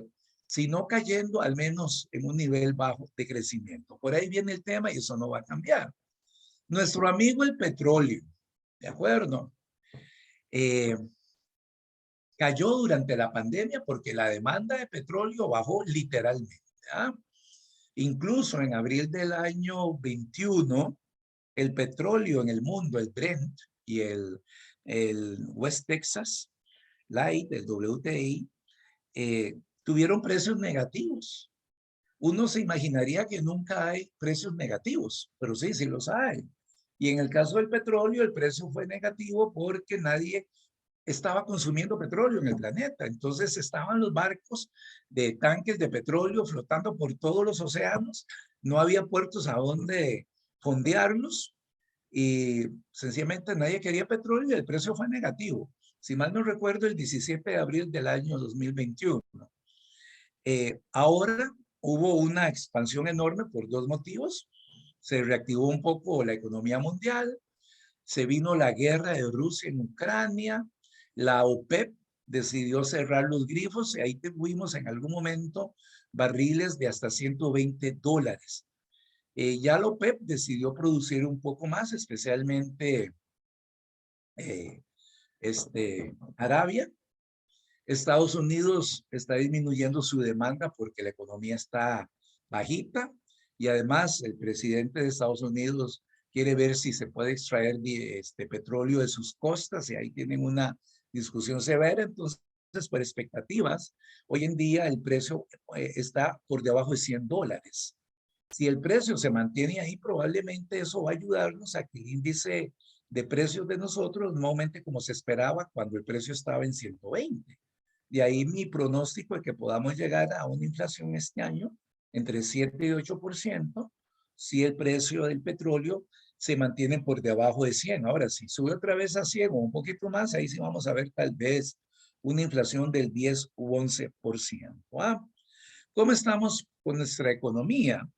si no cayendo, al menos en un nivel bajo de crecimiento. Por ahí viene el tema y eso no va a cambiar. Nuestro amigo el petróleo, ¿de acuerdo? Cayó durante la pandemia porque la demanda de petróleo bajó literalmente. Incluso en abril del año 21, el petróleo en el mundo, el Brent y el West Texas Light, el WTI, tuvieron precios negativos. Uno se imaginaría que nunca hay precios negativos, pero sí, sí los hay. Y en el caso del petróleo, el precio fue negativo porque nadie estaba consumiendo petróleo en el planeta. Entonces estaban los barcos de tanques de petróleo flotando por todos los océanos. No había puertos a donde fondearlos y sencillamente nadie quería petróleo y el precio fue negativo. si mal no recuerdo, el 17 de abril del año 2021. Ahora hubo una expansión enorme por dos motivos. Se reactivó un poco la economía mundial, se vino la guerra de Rusia en Ucrania, la OPEP decidió cerrar los grifos y ahí tuvimos en algún momento barriles de hasta $120. Ya la OPEP decidió producir un poco más, especialmente Arabia. Estados Unidos está disminuyendo su demanda porque la economía está bajita y además el presidente de Estados Unidos quiere ver si se puede extraer petróleo de sus costas y ahí tienen una discusión severa. Entonces, por expectativas, hoy en día el precio está por debajo de $100. Si el precio se mantiene ahí, probablemente eso va a ayudarnos a que el índice de precios de nosotros no aumente como se esperaba cuando el precio estaba en 120. De ahí mi pronóstico de que podamos llegar a una inflación este año entre 7 y 8% si el precio del petróleo se mantiene por debajo de 100. Ahora, si sube otra vez a 100 o un poquito más, ahí sí vamos a ver tal vez una inflación del 10 u 11%. ¿Ah? ¿Cómo estamos con nuestra economía?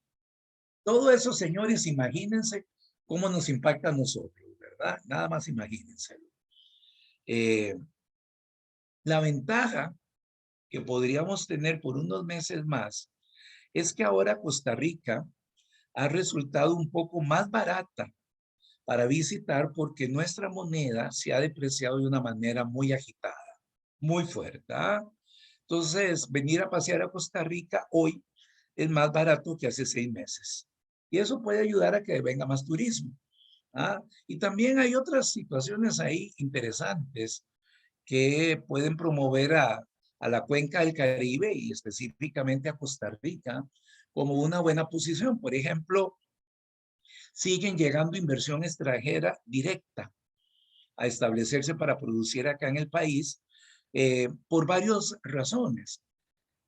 Todo eso, señores, imagínense cómo nos impacta a nosotros, ¿verdad? Nada más imagínense. La ventaja que podríamos tener por unos meses más es que ahora Costa Rica ha resultado un poco más barata para visitar porque nuestra moneda se ha depreciado de una manera muy agitada, muy fuerte. ¿Ah? Entonces, venir a pasear a Costa Rica hoy es más barato que hace 6 meses. Y eso puede ayudar a que venga más turismo. ¿Ah? Y también hay otras situaciones ahí interesantes que pueden promover a la cuenca del Caribe y específicamente a Costa Rica como una buena posición. Por ejemplo, siguen llegando inversión extranjera directa a establecerse para producir acá en el país por varias razones.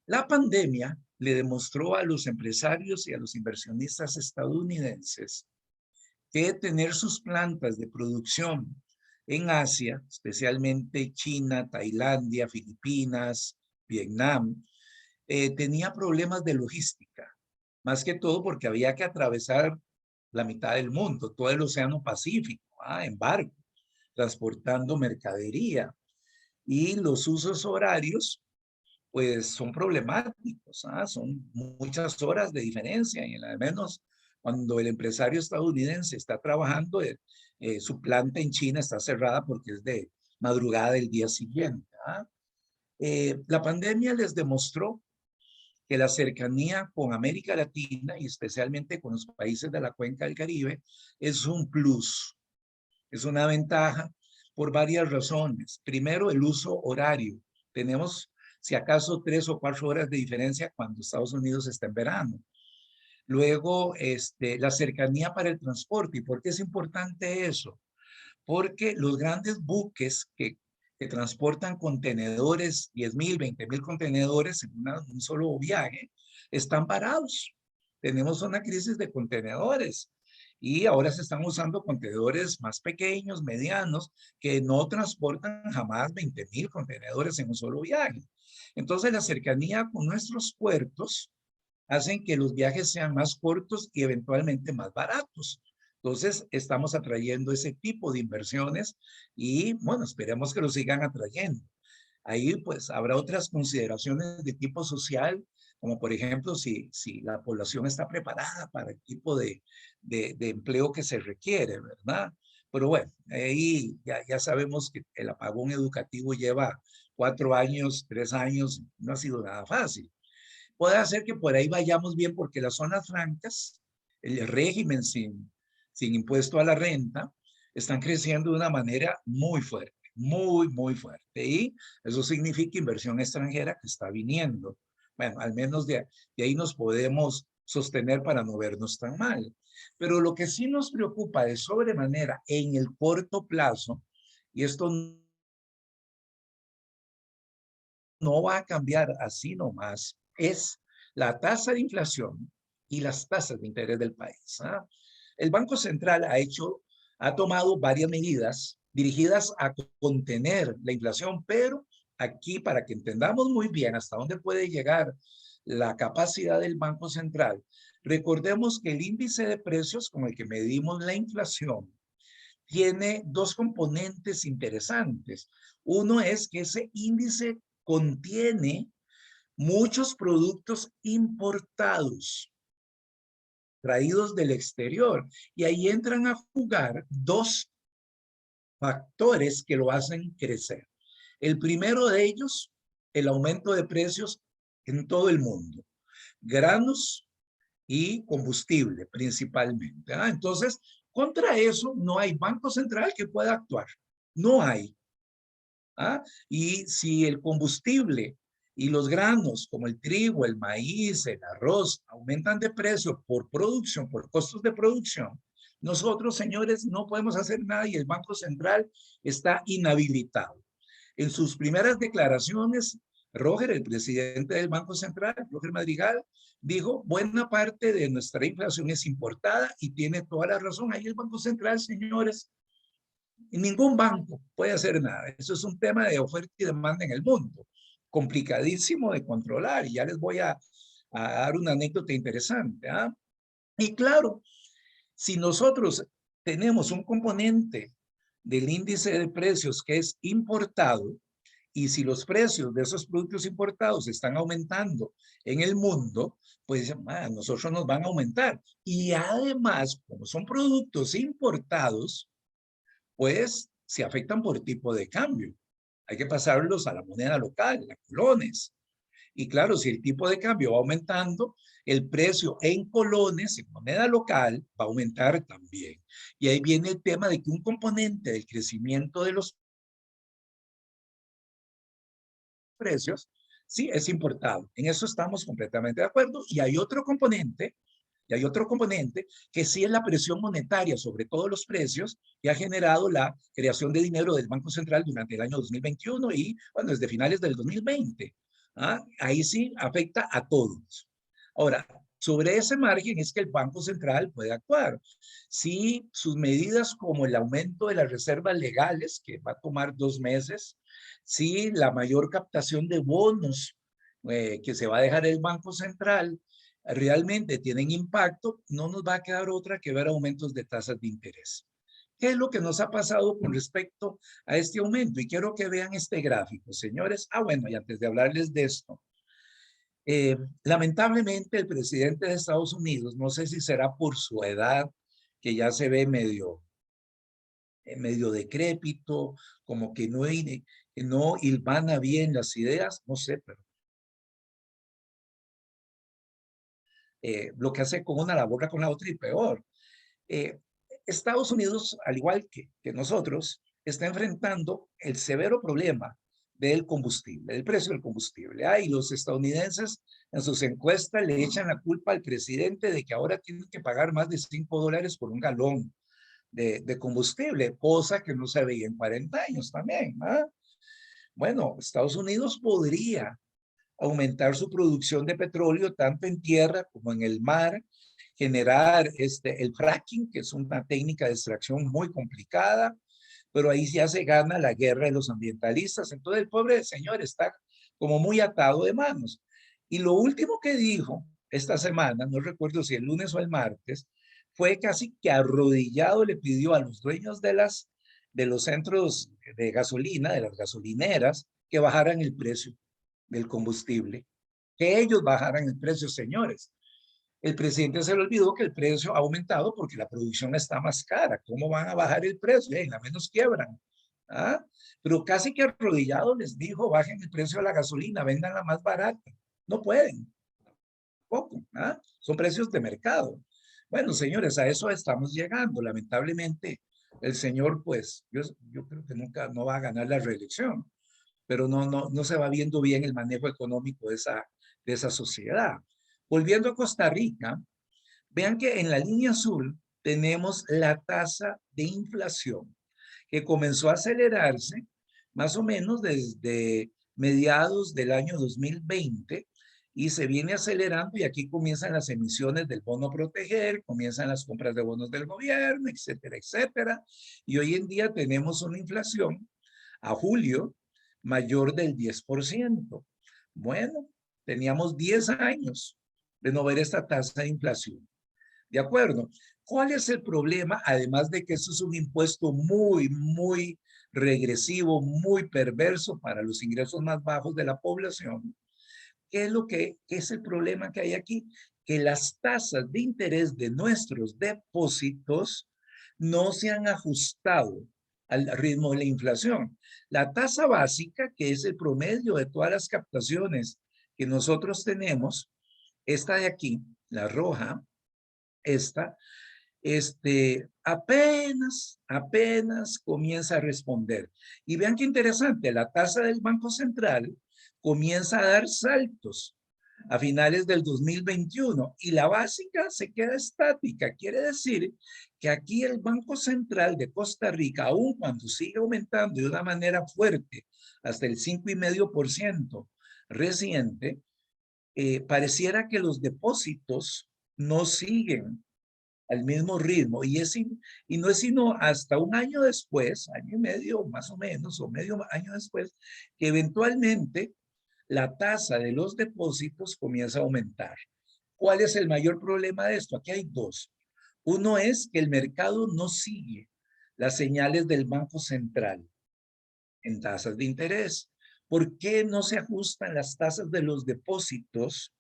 La pandemia le demostró a los empresarios y a los inversionistas estadounidenses que tener sus plantas de producción en Asia, especialmente China, Tailandia, Filipinas, Vietnam, tenía problemas de logística, más que todo porque había que atravesar la mitad del mundo, todo el Océano Pacífico, en barco, transportando mercadería. Y los usos horarios, pues son problemáticos, son muchas horas de diferencia, y al menos cuando el empresario estadounidense está trabajando, su planta en China está cerrada porque es de madrugada del día siguiente. La pandemia les demostró que la cercanía con América Latina y especialmente con los países de la cuenca del Caribe es un plus, es una ventaja por varias razones. Primero, el uso horario. Tenemos, si acaso, 3 o 4 horas de diferencia cuando Estados Unidos está en verano. Luego, la cercanía para el transporte. ¿Y por qué es importante eso? Porque los grandes buques que transportan contenedores, 10,000, 20,000 contenedores en un solo viaje, están parados. Tenemos una crisis de contenedores y ahora se están usando contenedores más pequeños, medianos, que no transportan jamás 20,000 contenedores en un solo viaje. Entonces, la cercanía con nuestros puertos hacen que los viajes sean más cortos y eventualmente más baratos. Entonces, estamos atrayendo ese tipo de inversiones y, bueno, esperemos que lo sigan atrayendo. Ahí, pues, habrá otras consideraciones de tipo social, como por ejemplo, si la población está preparada para el tipo de empleo que se requiere, ¿verdad? Pero bueno, ahí ya sabemos que el apagón educativo lleva 4 años, 3 años, no ha sido nada fácil. Puede hacer que por ahí vayamos bien porque las zonas francas, el régimen sin impuesto a la renta, están creciendo de una manera muy fuerte, muy fuerte. Y eso significa inversión extranjera que está viniendo. Bueno, al menos de ahí nos podemos sostener para no vernos tan mal. Pero lo que sí nos preocupa de sobremanera en el corto plazo, y esto no va a cambiar así nomás, es la tasa de inflación y las tasas de interés del país. El Banco Central ha tomado varias medidas dirigidas a contener la inflación, pero aquí para que entendamos muy bien hasta dónde puede llegar la capacidad del Banco Central, recordemos que el índice de precios con el que medimos la inflación tiene dos componentes interesantes. Uno es que ese índice contiene muchos productos importados, traídos del exterior, y ahí entran a jugar dos factores que lo hacen crecer. El primero de ellos, el aumento de precios en todo el mundo. Granos y combustible principalmente. Entonces, contra eso no hay banco central que pueda actuar. No hay. Y si el combustible y los granos como el trigo, el maíz, el arroz aumentan de precio por producción, por costos de producción, nosotros, señores, no podemos hacer nada y el Banco Central está inhabilitado. En sus primeras declaraciones, Roger, el presidente del Banco Central, Roger Madrigal, dijo, buena parte de nuestra inflación es importada y tiene toda la razón. Ahí el Banco Central, señores, ningún banco puede hacer nada. Eso es un tema de oferta y demanda en el mundo, complicadísimo de controlar. Y ya les voy a dar una anécdota interesante. Y claro, si nosotros tenemos un componente del índice de precios que es importado, y si los precios de esos productos importados están aumentando en el mundo, pues nosotros nos van a aumentar. Y además, como son productos importados, pues se afectan por tipo de cambio. Hay que pasarlos a la moneda local, a colones. Y claro, si el tipo de cambio va aumentando, el precio en colones, en moneda local, va a aumentar también. Y ahí viene el tema de que un componente del crecimiento de los precios, sí, es importado. En eso estamos completamente de acuerdo. Y hay otro componente que sí es la presión monetaria sobre todos los precios que ha generado la creación de dinero del Banco Central durante el año 2021 y, bueno, desde finales del 2020. Ahí sí afecta a todos. Ahora, sobre ese margen es que el Banco Central puede actuar. Si sus medidas como el aumento de las reservas legales, que va a tomar 2 meses, si la mayor captación de bonos que se va a dejar el Banco Central, realmente tienen impacto, no nos va a quedar otra que ver aumentos de tasas de interés. ¿Qué es lo que nos ha pasado con respecto a este aumento? Y quiero que vean este gráfico, señores. Bueno, y antes de hablarles de esto, lamentablemente el presidente de Estados Unidos, no sé si será por su edad, que ya se ve medio decrépito, como que no hilvana bien las ideas, no sé, pero lo que hace con una la boca con la otra y peor. Estados Unidos, al igual que nosotros, está enfrentando el severo problema del combustible, del precio del combustible. Y los estadounidenses en sus encuestas le echan la culpa al presidente de que ahora tienen que pagar más de $5 por un galón de combustible, cosa que no se veía en 40 años también. Bueno, Estados Unidos podría aumentar su producción de petróleo tanto en tierra como en el mar, generar el fracking, que es una técnica de extracción muy complicada, pero ahí ya se gana la guerra de los ambientalistas. Entonces el pobre señor está como muy atado de manos. Y lo último que dijo esta semana, no recuerdo si el lunes o el martes, fue casi que arrodillado le pidió a los dueños de los centros de gasolina, de las gasolineras, que bajaran el precio del combustible, que ellos bajaran el precio, señores. El presidente se le olvidó que el precio ha aumentado porque la producción está más cara. ¿Cómo van a bajar el precio? En la menos quiebran. Pero casi que arrodillado les dijo, bajen el precio de la gasolina, vendan la más barata. No pueden. Poco. Son precios de mercado. Bueno, señores, a eso estamos llegando. Lamentablemente, el señor, pues, yo creo que nunca no va a ganar la reelección, pero no se va viendo bien el manejo económico de esa sociedad. Volviendo a Costa Rica, vean que en la línea azul tenemos la tasa de inflación, que comenzó a acelerarse más o menos desde mediados del año 2020 y se viene acelerando y aquí comienzan las emisiones del bono proteger, comienzan las compras de bonos del gobierno, etcétera, etcétera. Y hoy en día tenemos una inflación a julio mayor del 10%. Bueno, teníamos 10 años de no ver esta tasa de inflación. ¿De acuerdo? ¿Cuál es el problema? Además de que eso es un impuesto muy regresivo, muy perverso para los ingresos más bajos de la población. ¿Qué es el problema que hay aquí? Que las tasas de interés de nuestros depósitos no se han ajustado al ritmo de la inflación. La tasa básica, que es el promedio de todas las captaciones que nosotros tenemos, esta de aquí, la roja, esta, apenas comienza a responder. Y vean qué interesante, la tasa del Banco Central comienza a dar saltos a finales del 2021 y la básica se queda estática. Quiere decir que aquí el Banco Central de Costa Rica, aun cuando sigue aumentando de una manera fuerte hasta el 5,5% reciente, pareciera que los depósitos no siguen al mismo ritmo y no es sino hasta un año después, año y medio más o menos, o medio año después, que eventualmente la tasa de los depósitos comienza a aumentar. ¿Cuál es el mayor problema de esto? Aquí hay dos. Uno es que el mercado no sigue las señales del Banco Central en tasas de interés. ¿Por qué no se ajustan las tasas de los depósitos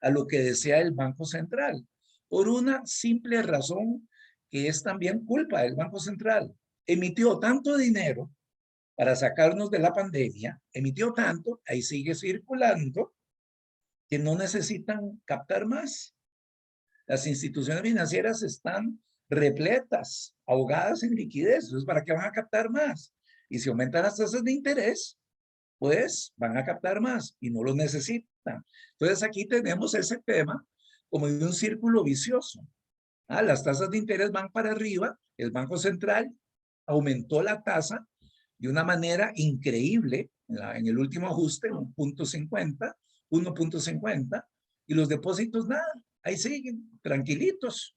a lo que desea el Banco Central? Por una simple razón que es también culpa del Banco Central. Emitió tanto dinero para sacarnos de la pandemia, emitió tanto, ahí sigue circulando, que no necesitan captar más. Las instituciones financieras están repletas, ahogadas en liquidez. Entonces, ¿para qué van a captar más? Y si aumentan las tasas de interés, pues van a captar más y no lo necesitan. Entonces, aquí tenemos ese tema como de un círculo vicioso. Las tasas de interés van para arriba, el Banco Central aumentó la tasa de una manera increíble en el último ajuste, 1.50, y los depósitos nada, ahí siguen, tranquilitos.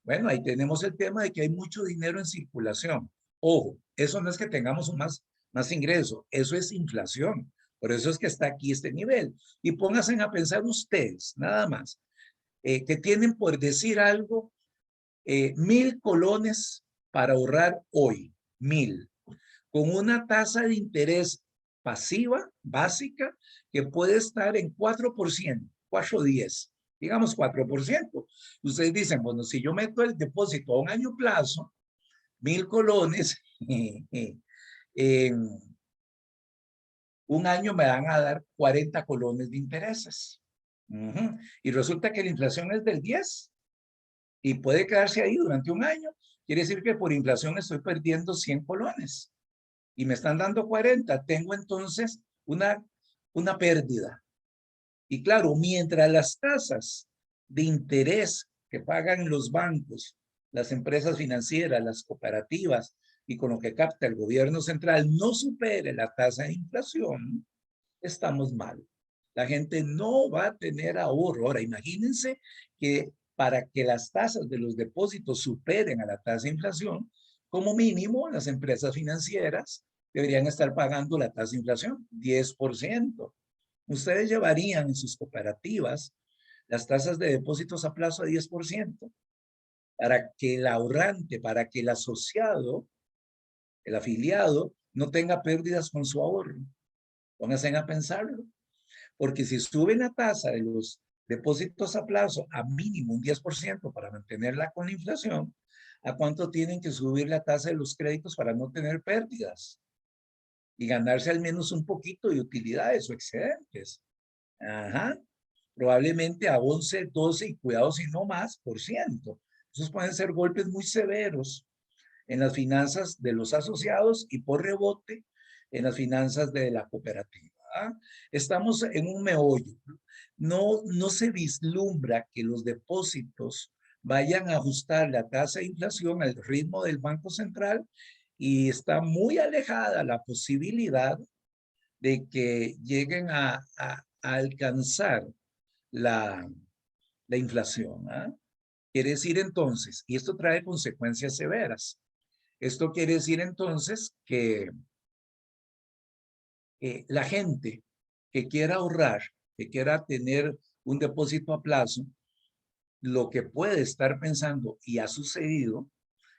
Bueno, ahí tenemos el tema de que hay mucho dinero en circulación. Ojo, eso no es que tengamos más ingreso, eso es inflación. Por eso es que está aquí este nivel. Y pónganse a pensar ustedes, nada más, que tienen por decir algo, 1,000 colones para ahorrar hoy, 1,000, con una tasa de interés pasiva, básica, que puede estar en 4%, 4,10, digamos 4%. Ustedes dicen, bueno, si yo meto el depósito a un año plazo, 1,000 colones, en un año me van a dar 40 colones de intereses. Y resulta que la inflación es del 10 y puede quedarse ahí durante un año. Quiere decir que por inflación estoy perdiendo 100 colones y me están dando 40. Tengo entonces una pérdida. Y claro, mientras las tasas de interés que pagan los bancos, las empresas financieras, las cooperativas y con lo que capta el gobierno central no supere la tasa de inflación, estamos mal. La gente no va a tener ahorro. Ahora, imagínense que para que las tasas de los depósitos superen a la tasa de inflación, como mínimo las empresas financieras deberían estar pagando la tasa de inflación, 10%. Ustedes llevarían en sus cooperativas las tasas de depósitos a plazo a 10% para que el ahorrante, para que el asociado, el afiliado, no tenga pérdidas con su ahorro. Pónganse a pensarlo. Porque si suben la tasa de los depósitos a plazo a mínimo un 10% para mantenerla con la inflación, ¿a cuánto tienen que subir la tasa de los créditos para no tener pérdidas? Y ganarse al menos un poquito de utilidades o excedentes. Probablemente a 11, 12 y cuidado si no más por ciento. Esos pueden ser golpes muy severos en las finanzas de los asociados y por rebote en las finanzas de la cooperativa. Estamos en un meollo. No se vislumbra que los depósitos vayan a ajustar la tasa de inflación al ritmo del Banco Central y está muy alejada la posibilidad de que lleguen a a alcanzar la inflación. ¿Ah? Quiere decir entonces, y esto trae consecuencias severas, esto quiere decir entonces que la gente que quiera ahorrar, que quiera tener un depósito a plazo, lo que puede estar pensando, y ha sucedido,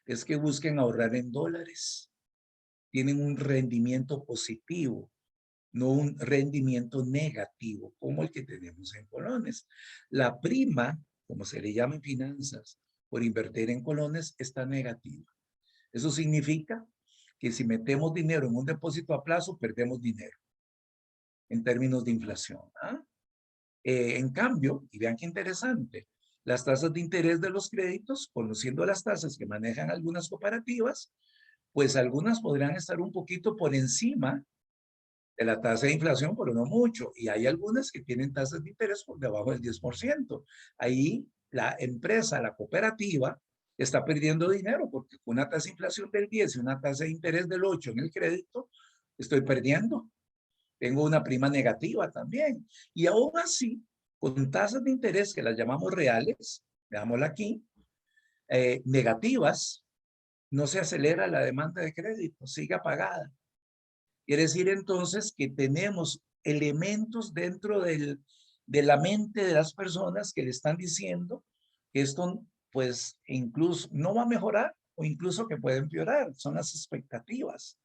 es que busquen ahorrar en dólares. Tienen un rendimiento positivo, no un rendimiento negativo, como el que tenemos en colones. La prima, como se le llama en finanzas, por invertir en colones, está negativa. Eso significa que si metemos dinero en un depósito a plazo, perdemos dinero en términos de inflación. ¿Ah? En cambio, y vean qué interesante, las tasas de interés de los créditos, conociendo las tasas que manejan algunas cooperativas, pues algunas podrán estar un poquito por encima de la tasa de inflación, pero no mucho. Y hay algunas que tienen tasas de interés por debajo del 10%. Ahí la empresa, la cooperativa, está perdiendo dinero porque con una tasa de inflación del 10 y una tasa de interés del 8 en el crédito, estoy perdiendo. Tengo una prima negativa también. Y aún así, con tasas de interés que las llamamos reales, veámosla aquí, negativas, no se acelera la demanda de crédito, sigue apagada. Quiere decir entonces que tenemos elementos dentro de la mente de las personas que le están diciendo que esto pues incluso no va a mejorar o incluso que puede empeorar. Son las expectativas.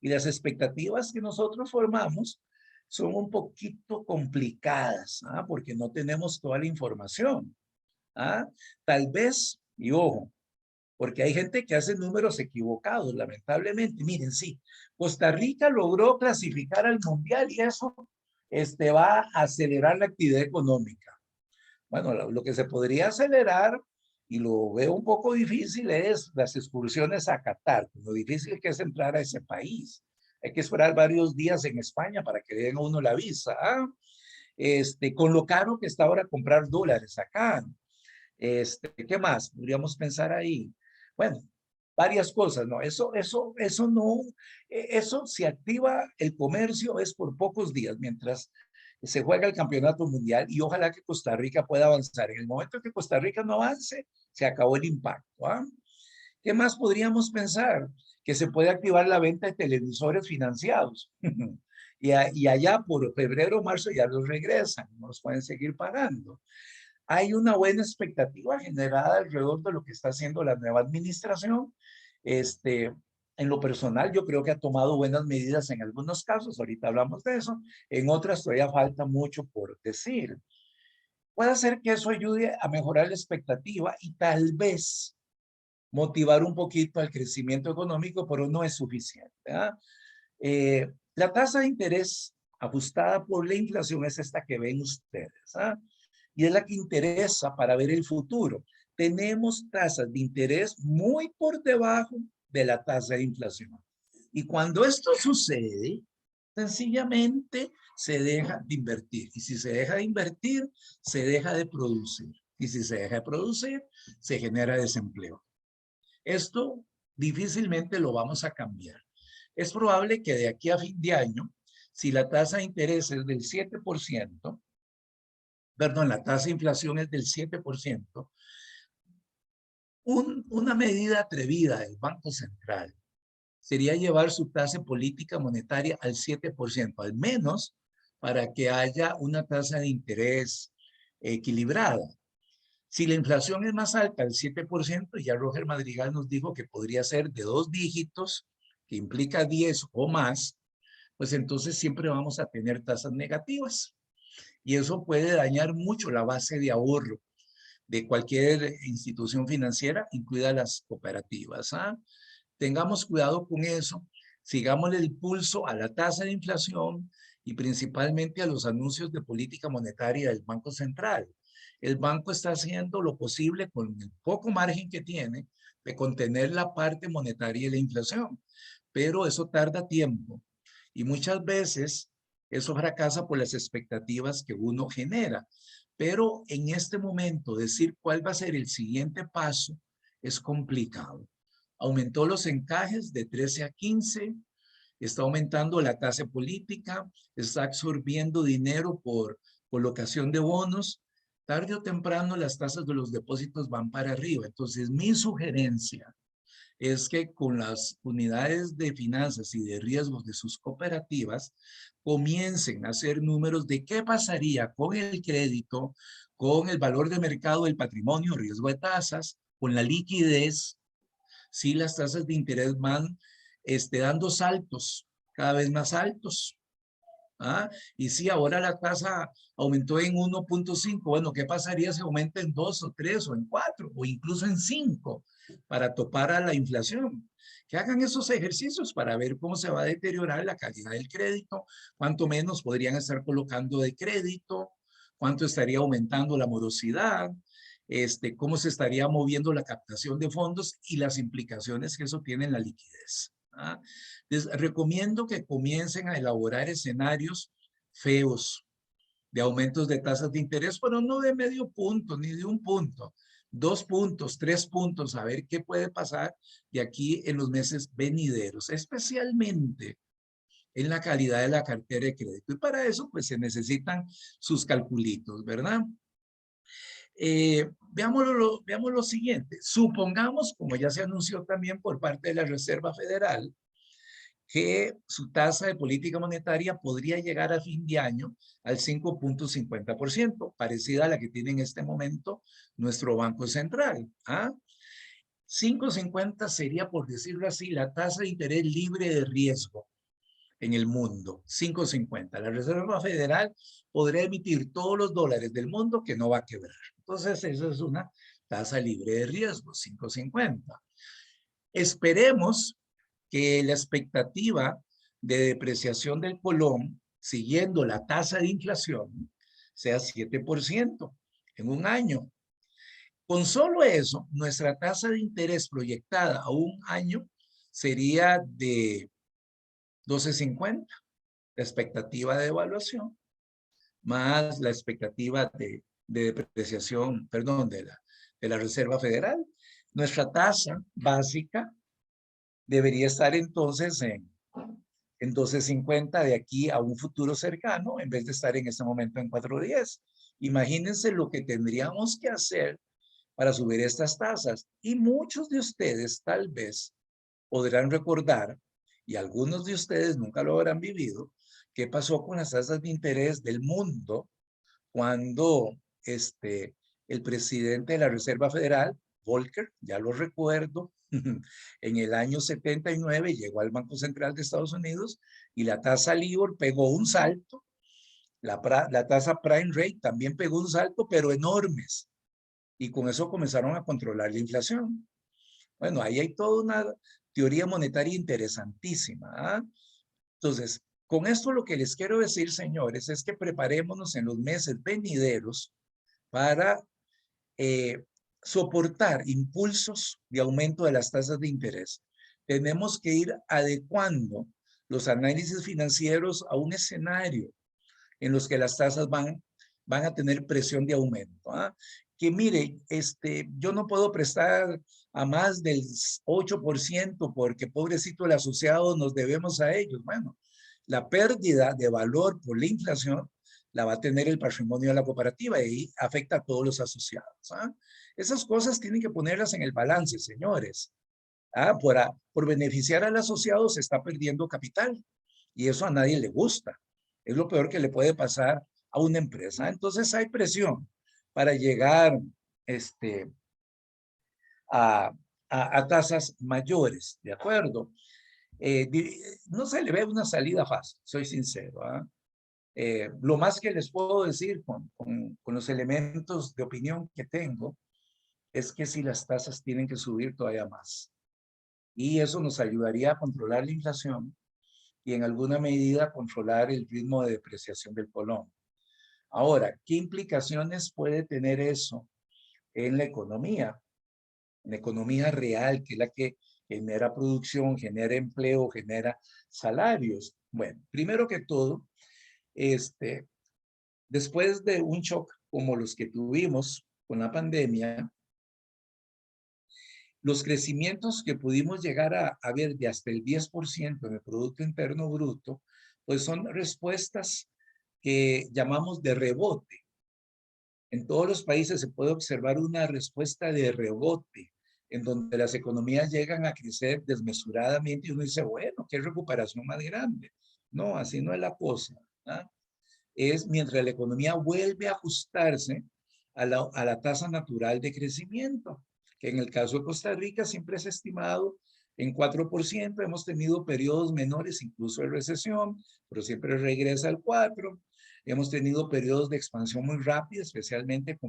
Y las expectativas que nosotros formamos son un poquito complicadas, ¿ah? Porque no tenemos toda la información. ¿Ah? Tal vez, y ojo, porque hay gente que hace números equivocados, lamentablemente. Miren, sí, Costa Rica logró clasificar al mundial y eso va a acelerar la actividad económica. Bueno, lo que se podría acelerar, y lo veo un poco difícil, es las excursiones a Qatar. Lo difícil que es entrar a ese país. Hay que esperar varios días en España para que le den a uno la visa. ¿Ah? Con lo caro que está ahora comprar dólares acá. ¿Qué más? Podríamos pensar ahí. Bueno, varias cosas, ¿no? Eso no, eso se activa el comercio es por pocos días, mientras se juega el campeonato mundial y ojalá que Costa Rica pueda avanzar. En el momento que Costa Rica no avance, se acabó el impacto. ¿Ah? ¿Qué más podríamos pensar? Que se puede activar la venta de televisores financiados. Y allá por febrero o marzo ya los regresan, no los pueden seguir pagando. Hay una buena expectativa generada alrededor de lo que está haciendo la nueva administración. En lo personal, yo creo que ha tomado buenas medidas en algunos casos, ahorita hablamos de eso, en otras todavía falta mucho por decir. Puede ser que eso ayude a mejorar la expectativa y tal vez motivar un poquito al crecimiento económico, pero no es suficiente. La tasa de interés ajustada por la inflación es esta que ven ustedes. Y es la que interesa para ver el futuro. Tenemos tasas de interés muy por debajo de la tasa de inflación. Y cuando esto sucede, sencillamente se deja de invertir. Y si se deja de invertir, se deja de producir. Y si se deja de producir, se genera desempleo. Esto difícilmente lo vamos a cambiar. Es probable que de aquí a fin de año, si la tasa de interés es del 7%, perdón, la tasa de inflación es del 7%, una medida atrevida del Banco Central sería llevar su tasa política monetaria al 7%, al menos para que haya una tasa de interés equilibrada. Si la inflación es más alta, el 7%, ya Roger Madrigal nos dijo que podría ser de 2 dígitos, que implica 10 o más, pues entonces siempre vamos a tener tasas negativas. Y eso puede dañar mucho la base de ahorro de cualquier institución financiera, incluidas las cooperativas. Tengamos cuidado con eso, sigamos el pulso a la tasa de inflación y principalmente a los anuncios de política monetaria del Banco Central. El banco está haciendo lo posible con el poco margen que tiene de contener la parte monetaria de la inflación, pero eso tarda tiempo y muchas veces eso fracasa por las expectativas que uno genera. Pero en este momento decir cuál va a ser el siguiente paso es complicado. Aumentó los encajes de 13 a 15, está aumentando la tasa política, está absorbiendo dinero por colocación de bonos. Tarde o temprano las tasas de los depósitos van para arriba. Entonces, mi sugerencia es que con las unidades de finanzas y de riesgos de sus cooperativas comiencen a hacer números de qué pasaría con el crédito, con el valor de mercado del patrimonio, riesgo de tasas, con la liquidez, si las tasas de interés van dando saltos cada vez más altos. ¿Ah? Y si ahora la tasa aumentó en 1.5, bueno, ¿qué pasaría si aumenta en 2 o 3 o en 4 o incluso en 5 para topar a la inflación? Que hagan esos ejercicios para ver cómo se va a deteriorar la calidad del crédito, cuánto menos podrían estar colocando de crédito, cuánto estaría aumentando la morosidad, cómo se estaría moviendo la captación de fondos y las implicaciones que eso tiene en la liquidez. ¿Ah? Les recomiendo que comiencen a elaborar escenarios feos de aumentos de tasas de interés, pero no de medio punto ni de un punto, 2 puntos, 3 puntos, a ver qué puede pasar de aquí en los meses venideros, especialmente en la calidad de la cartera de crédito. Y para eso, pues se necesitan sus calculitos, ¿verdad? Veamos lo siguiente. Supongamos, como ya se anunció también por parte de la Reserva Federal, que su tasa de política monetaria podría llegar a fin de año al 5.50%, parecida a la que tiene en este momento nuestro Banco Central. 5.50 sería, por decirlo así, la tasa de interés libre de riesgo en el mundo. 5.50. La Reserva Federal podrá emitir todos los dólares del mundo que no va a quebrar. Entonces, esa es una tasa libre de riesgo, 5.50. Esperemos que la expectativa de depreciación del colón, siguiendo la tasa de inflación, sea 7% en un año. Con solo eso, nuestra tasa de interés proyectada a un año sería de 12.50, la expectativa de evaluación, más la expectativa de depreciación, perdón, de la Reserva Federal. Nuestra tasa básica debería estar entonces en 12.50 de aquí a un futuro cercano, en vez de estar en este momento en 4.10. Imagínense lo que tendríamos que hacer para subir estas tasas. Y muchos de ustedes tal vez podrán recordar, y algunos de ustedes nunca lo habrán vivido, qué pasó con las tasas de interés del mundo cuando el presidente de la Reserva Federal, Volcker, ya lo recuerdo, en el año 79 llegó al Banco Central de Estados Unidos y la tasa LIBOR pegó un salto, la tasa Prime Rate también pegó un salto, pero enormes. Y con eso comenzaron a controlar la inflación. Bueno, ahí hay toda una teoría monetaria interesantísima. Entonces, con esto lo que les quiero decir, señores, es que preparémonos en los meses venideros para soportar impulsos de aumento de las tasas de interés. Tenemos que ir adecuando los análisis financieros a un escenario en los que las tasas van a tener presión de aumento. Que mire, yo no puedo prestar a más del 8% porque pobrecito el asociado nos debemos a ellos. Bueno, la pérdida de valor por la inflación la va a tener el patrimonio de la cooperativa y afecta a todos los asociados. Esas cosas tienen que ponerlas en el balance, señores. Por beneficiar al asociado se está perdiendo capital y eso a nadie le gusta. Es lo peor que le puede pasar a una empresa. Entonces hay presión para llegar a tasas mayores, ¿de acuerdo? No se le ve una salida fácil, soy sincero. Lo más que les puedo decir con los elementos de opinión que tengo es que si las tasas tienen que subir todavía más. Y eso nos ayudaría a controlar la inflación y en alguna medida controlar el ritmo de depreciación del colón. Ahora, ¿qué implicaciones puede tener eso en la economía? En la economía real, que es la que genera producción, genera empleo, genera salarios. Bueno, primero que todo, después de un shock como los que tuvimos con la pandemia, Los crecimientos que pudimos llegar a ver de hasta el 10% en el Producto Interno Bruto, pues son respuestas que llamamos de rebote. En todos los países se puede observar una respuesta de rebote, en donde las economías llegan a crecer desmesuradamente y uno dice, bueno, qué recuperación más grande. No, así no es la cosa, ¿ah? Es mientras la economía vuelve a ajustarse a la tasa natural de crecimiento, que en el caso de Costa Rica siempre es estimado en 4%, hemos tenido periodos menores, incluso de recesión, pero siempre regresa al 4%. Hemos tenido periodos de expansión muy rápida, especialmente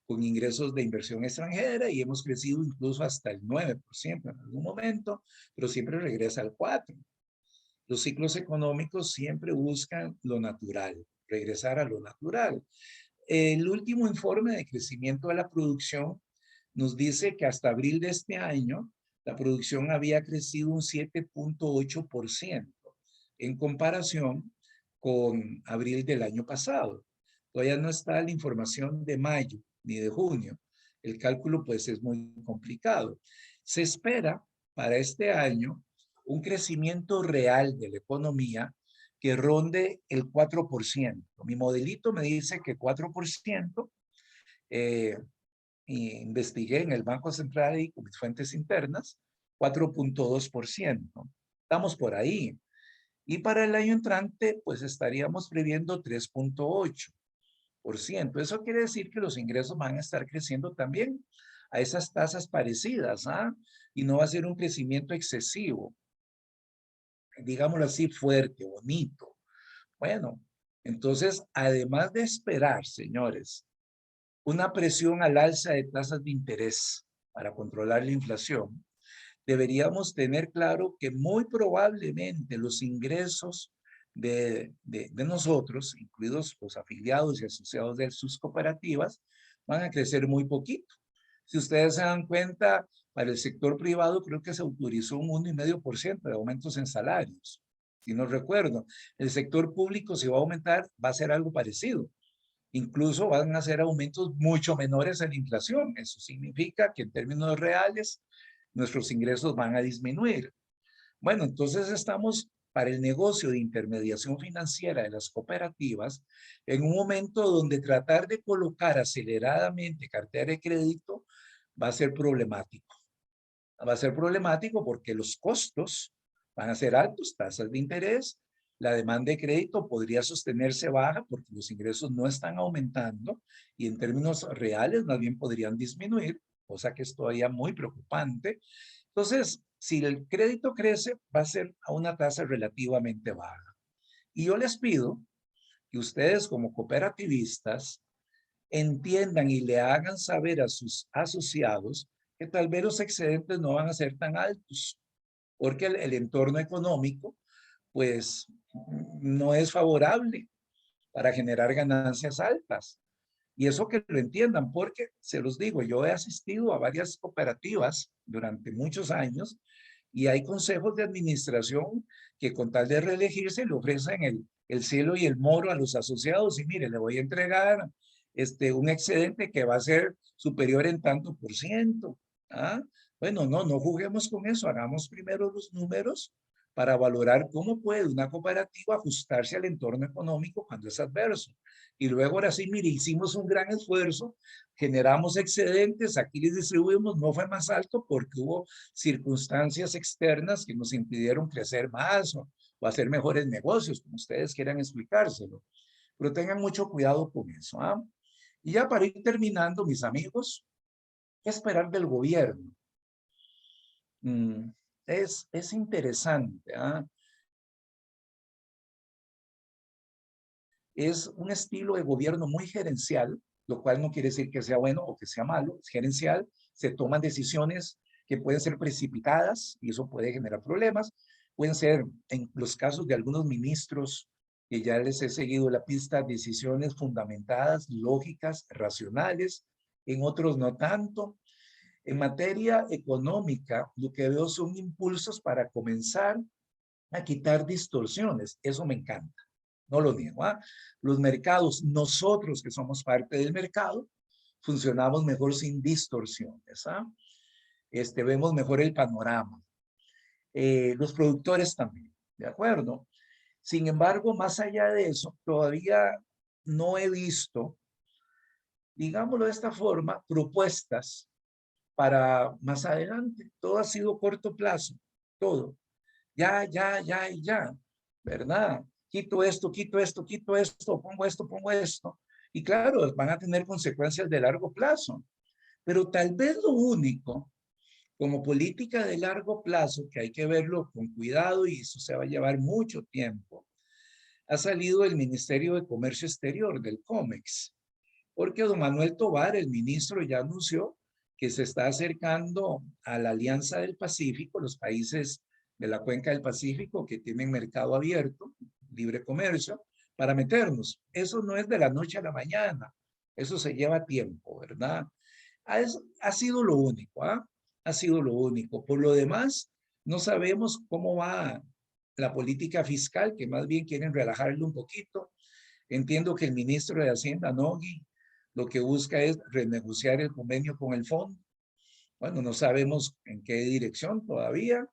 con ingresos de inversión extranjera, y hemos crecido incluso hasta el 9% en algún momento, pero siempre regresa al 4%. Los ciclos económicos siempre buscan lo natural, regresar a lo natural. El último informe de crecimiento de la producción nos dice que hasta abril de este año, la producción había crecido un 7.8% en comparación con abril del año pasado. Todavía no está la información de mayo ni de junio. El cálculo pues es muy complicado. Se espera para este año un crecimiento real de la economía que ronde el 4%. Mi modelito me dice que 4%, investigué en el Banco Central y con mis fuentes internas, 4.2%. Estamos por ahí. Y para el año entrante, pues estaríamos previendo 3.8%. Eso quiere decir que los ingresos van a estar creciendo también a esas tasas parecidas, ¿ah? Y no va a ser un crecimiento excesivo, digámoslo así, fuerte, bonito. Bueno, entonces, además de esperar, señores, una presión al alza de tasas de interés para controlar la inflación, deberíamos tener claro que muy probablemente los ingresos de nosotros, incluidos los afiliados y asociados de sus cooperativas, van a crecer muy poquito. Si ustedes se dan cuenta, para el sector privado creo que se autorizó un 1,5% de aumentos en salarios. Si no recuerdo, el sector público si va a aumentar, va a ser algo parecido. Incluso van a ser aumentos mucho menores a la inflación. Eso significa que en términos reales, nuestros ingresos van a disminuir. Bueno, entonces estamos para el negocio de intermediación financiera de las cooperativas en un momento donde tratar de colocar aceleradamente cartera de crédito va a ser problemático. Va a ser problemático porque los costos van a ser altos, tasas de interés, la demanda de crédito podría sostenerse baja porque los ingresos no están aumentando y en términos reales más bien podrían disminuir, cosa que es todavía muy preocupante. Entonces, si el crédito crece, va a ser a una tasa relativamente baja. Y yo les pido que ustedes como cooperativistas entiendan y le hagan saber a sus asociados que tal vez los excedentes no van a ser tan altos, porque el entorno económico, pues, no es favorable para generar ganancias altas. Y eso que lo entiendan, porque se los digo, yo he asistido a varias cooperativas durante muchos años y hay consejos de administración que con tal de reelegirse le ofrecen el cielo y el moro a los asociados y mire, le voy a entregar un excedente que va a ser superior en tanto por ciento. ¿Ah? Bueno, no juguemos con eso, hagamos primero los números para valorar cómo puede una cooperativa ajustarse al entorno económico cuando es adverso. Y luego ahora sí, mire, hicimos un gran esfuerzo, generamos excedentes, aquí les distribuimos, no fue más alto porque hubo circunstancias externas que nos impidieron crecer más o hacer mejores negocios, como ustedes quieran explicárselo. Pero tengan mucho cuidado con eso. ¿Ah? Y ya para ir terminando, mis amigos, ¿qué esperar del gobierno? Es interesante. ¿Ah? Es un estilo de gobierno muy gerencial, lo cual no quiere decir que sea bueno o que sea malo, es gerencial, se toman decisiones que pueden ser precipitadas y eso puede generar problemas, pueden ser, en los casos de algunos ministros que ya les he seguido la pista, decisiones fundamentadas, lógicas, racionales, en otros no tanto. En materia económica, lo que veo son impulsos para comenzar a quitar distorsiones, eso me encanta. No lo niego. ¿Ah? Los mercados, nosotros que somos parte del mercado, funcionamos mejor sin distorsiones. ¿Ah? vemos mejor el panorama. Los productores también, ¿de acuerdo? Sin embargo, más allá de eso, todavía no he visto, digámoslo de esta forma, propuestas para más adelante. Todo ha sido corto plazo, todo. Ya, y ya, ¿verdad? Quito esto, pongo esto. Y claro, van a tener consecuencias de largo plazo. Pero tal vez lo único, como política de largo plazo, que hay que verlo con cuidado y eso se va a llevar mucho tiempo, ha salido el Ministerio de Comercio Exterior, del COMEX, porque don Manuel Tovar, el ministro, ya anunció que se está acercando a la Alianza del Pacífico, los países de la cuenca del Pacífico que tienen mercado abierto, libre comercio, para meternos. Eso no es de la noche a la mañana, eso se lleva tiempo, ¿verdad? Ha sido lo único, ¿ah? Ha sido lo único. Por lo demás, no sabemos cómo va la política fiscal, que más bien quieren relajarlo un poquito. Entiendo que el ministro de Hacienda, Nogui, lo que busca es renegociar el convenio con el fondo. Bueno, no sabemos en qué dirección todavía.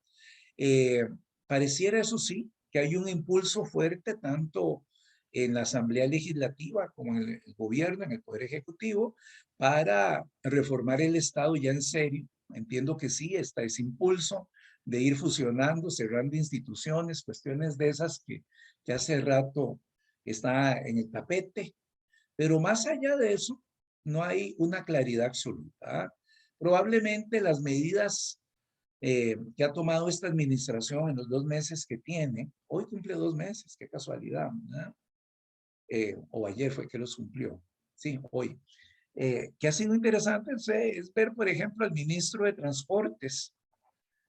Pareciera, eso sí, que hay un impulso fuerte tanto en la Asamblea Legislativa como en el gobierno, en el Poder Ejecutivo, para reformar el Estado ya en serio. Entiendo que sí, está ese impulso de ir fusionando, cerrando instituciones, cuestiones de esas que hace rato está en el tapete. Pero más allá de eso, no hay una claridad absoluta. Probablemente las medidas que ha tomado esta administración en los 2 meses que tiene, hoy cumple 2 meses, qué casualidad, ¿verdad? O ayer fue que los cumplió, sí, hoy. Que ha sido interesante es ver, por ejemplo, al ministro de Transportes,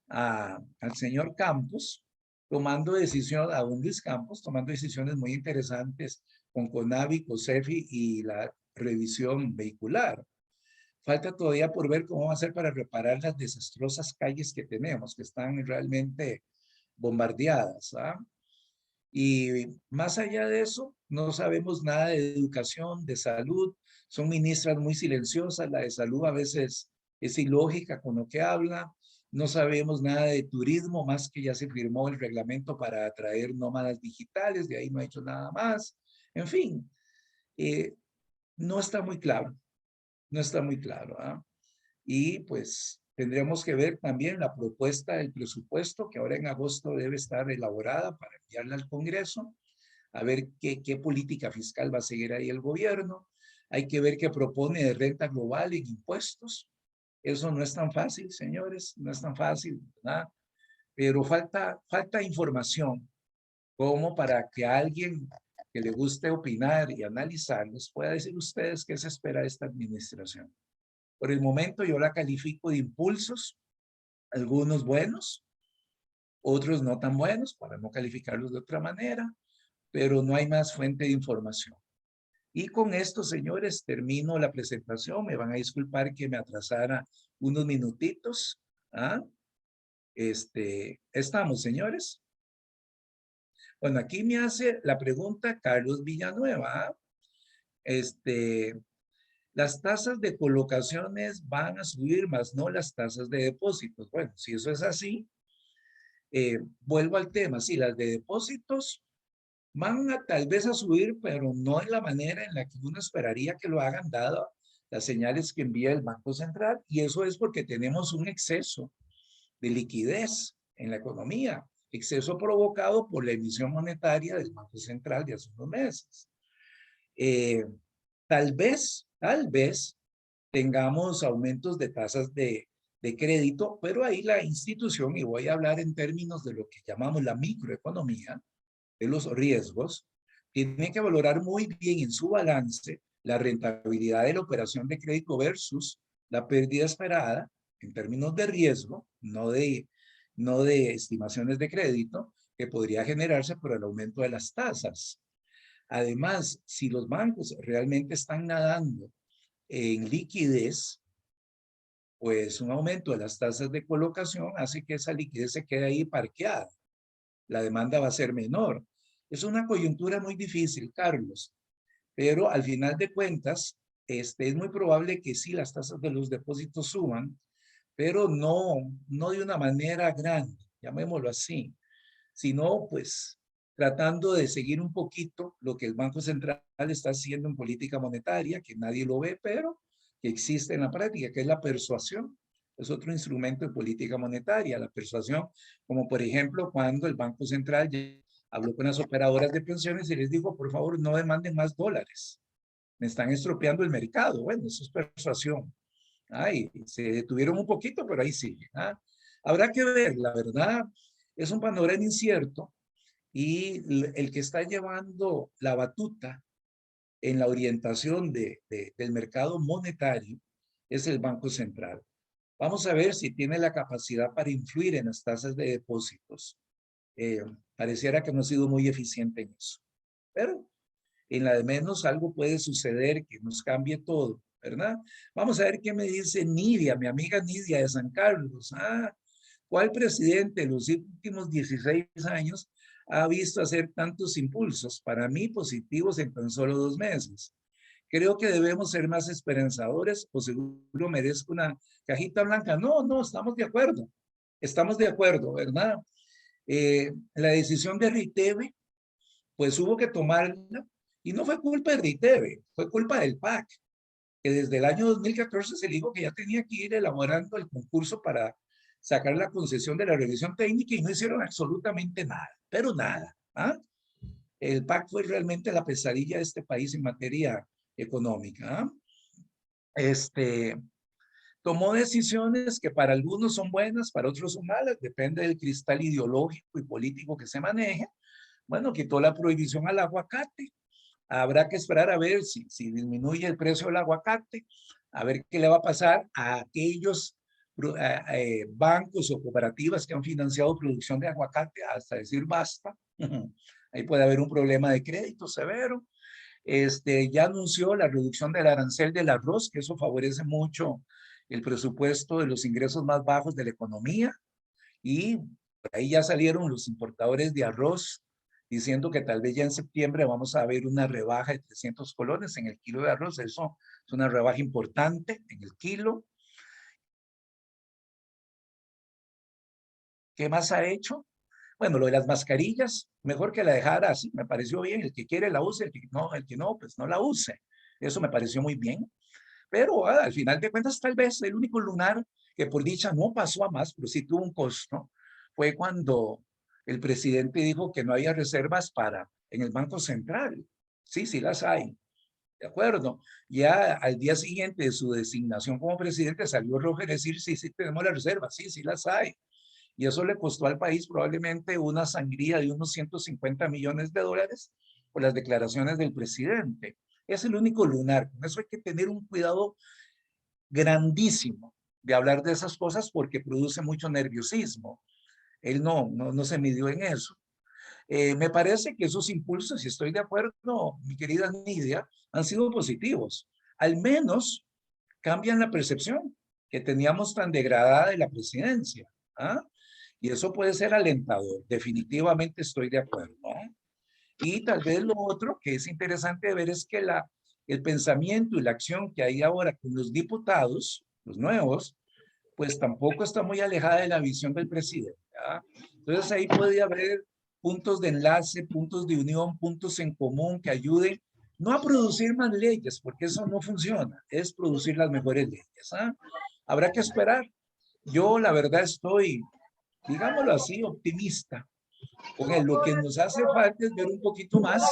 al señor Campos, tomando decisiones, a don Luis Campos, tomando decisiones muy interesantes con CONAVI, COSEFI y la revisión vehicular. Falta todavía por ver cómo va a ser para reparar las desastrosas calles que tenemos, que están realmente bombardeadas. Y más allá de eso, no sabemos nada de educación, de salud. Son ministras muy silenciosas. La de salud a veces es ilógica con lo que habla. No sabemos nada de turismo, más que ya se firmó el reglamento para atraer nómadas digitales. De ahí no ha hecho nada más. En fin, no está muy claro. No está muy claro. Y pues tendremos que ver también la propuesta del presupuesto que ahora en agosto debe estar elaborada para enviarla al Congreso, a ver qué política fiscal va a seguir ahí el gobierno. Hay que ver qué propone de renta global en impuestos. Eso no es tan fácil, señores, no es tan fácil, ¿verdad? Pero falta información como para que alguien que le guste opinar y analizar les pueda decir ustedes qué se espera de esta administración. Por el momento yo la califico de impulsos, algunos buenos, otros no tan buenos, para no calificarlos de otra manera, pero no hay más fuente de información. Y con esto, señores, termino la presentación. Me van a disculpar que me atrasara unos minutitos. Estamos, señores. Bueno, aquí me hace la pregunta Carlos Villanueva. Las tasas de colocaciones van a subir, más no las tasas de depósitos. Bueno, si eso es así, vuelvo al tema. Sí, las de depósitos van a tal vez a subir, pero no en la manera en la que uno esperaría que lo hagan, dado las señales que envía el Banco Central. Y eso es porque tenemos un exceso de liquidez en la economía, exceso provocado por la emisión monetaria del Banco Central de hace unos meses. Tal vez tengamos aumentos de tasas de crédito, pero ahí la institución, y voy a hablar en términos de lo que llamamos la microeconomía, de los riesgos, tiene que valorar muy bien en su balance la rentabilidad de la operación de crédito versus la pérdida esperada en términos de riesgo, no de estimaciones de crédito, que podría generarse por el aumento de las tasas. Además, si los bancos realmente están nadando en liquidez, pues un aumento de las tasas de colocación hace que esa liquidez se quede ahí parqueada. La demanda va a ser menor. Es una coyuntura muy difícil, Carlos, pero al final de cuentas, es muy probable que sí las tasas de los depósitos suban, pero no de una manera grande, llamémoslo así, sino pues tratando de seguir un poquito lo que el Banco Central está haciendo en política monetaria, que nadie lo ve, pero que existe en la práctica, que es la persuasión. Es otro instrumento de política monetaria, la persuasión, como por ejemplo cuando el Banco Central habló con las operadoras de pensiones y les dijo, por favor, no demanden más dólares, me están estropeando el mercado. Bueno, eso es persuasión. Ay, se detuvieron un poquito, pero ahí sigue. ¿Ah? Habrá que ver, la verdad, es un panorama incierto y el que está llevando la batuta en la orientación del mercado monetario es el Banco Central. Vamos a ver si tiene la capacidad para influir en las tasas de depósitos. Pareciera que no ha sido muy eficiente en eso. Pero en la de menos algo puede suceder que nos cambie todo, ¿verdad? Vamos a ver qué me dice Nidia, mi amiga Nidia de San Carlos. ¿Cuál presidente de los últimos 16 años ha visto hacer tantos impulsos? Para mí, positivos en tan solo 2 meses. Creo que debemos ser más esperanzadores o seguro merezco una cajita blanca. No, estamos de acuerdo. Estamos de acuerdo, ¿verdad? La decisión de Riteve, pues hubo que tomarla y no fue culpa de Riteve, fue culpa del PAC, que desde el año 2014 se le dijo que ya tenía que ir elaborando el concurso para sacar la concesión de la revisión técnica y no hicieron absolutamente nada, pero nada. El PAC fue realmente la pesadilla de este país en materia económica. Tomó decisiones que para algunos son buenas, para otros son malas, depende del cristal ideológico y político que se maneje. Bueno, quitó la prohibición al aguacate. Habrá que esperar a ver si disminuye el precio del aguacate, a ver qué le va a pasar a aquellos bancos o cooperativas que han financiado producción de aguacate hasta decir basta. Ahí puede haber un problema de crédito severo. Ya anunció la reducción del arancel del arroz, que eso favorece mucho el presupuesto de los ingresos más bajos de la economía. Y por ahí ya salieron los importadores de arroz diciendo que tal vez ya en septiembre vamos a ver una rebaja de 300 colones en el kilo de arroz. Eso es una rebaja importante en el kilo. ¿Qué más ha hecho? Bueno, lo de las mascarillas, mejor que la dejara así, me pareció bien. El que quiere la use, el que no, pues no la use. Eso me pareció muy bien. Pero al final de cuentas, tal vez el único lunar que por dicha no pasó a más, pero sí tuvo un costo, fue cuando el presidente dijo que no había reservas en el Banco Central. Sí, sí las hay. De acuerdo. Ya al día siguiente de su designación como presidente salió Roger a decir, sí, sí tenemos las reservas, sí, sí las hay. Y eso le costó al país probablemente una sangría de unos 150 millones de dólares por las declaraciones del presidente. Es el único lunar. Con eso hay que tener un cuidado grandísimo de hablar de esas cosas porque produce mucho nerviosismo. Él no se midió en eso. Me parece que esos impulsos, y estoy de acuerdo, mi querida Nidia, han sido positivos. Al menos cambian la percepción que teníamos tan degradada de la presidencia. Y eso puede ser alentador. Definitivamente estoy de acuerdo. Y tal vez lo otro que es interesante de ver es que el pensamiento y la acción que hay ahora con los diputados, los nuevos, pues tampoco está muy alejada de la visión del presidente. Entonces ahí puede haber puntos de enlace, puntos de unión, puntos en común que ayuden no a producir más leyes, porque eso no funciona, es producir las mejores leyes. Habrá que esperar. Yo la verdad estoy, digámoslo así, optimista. Porque lo que nos hace falta es ver un poquito más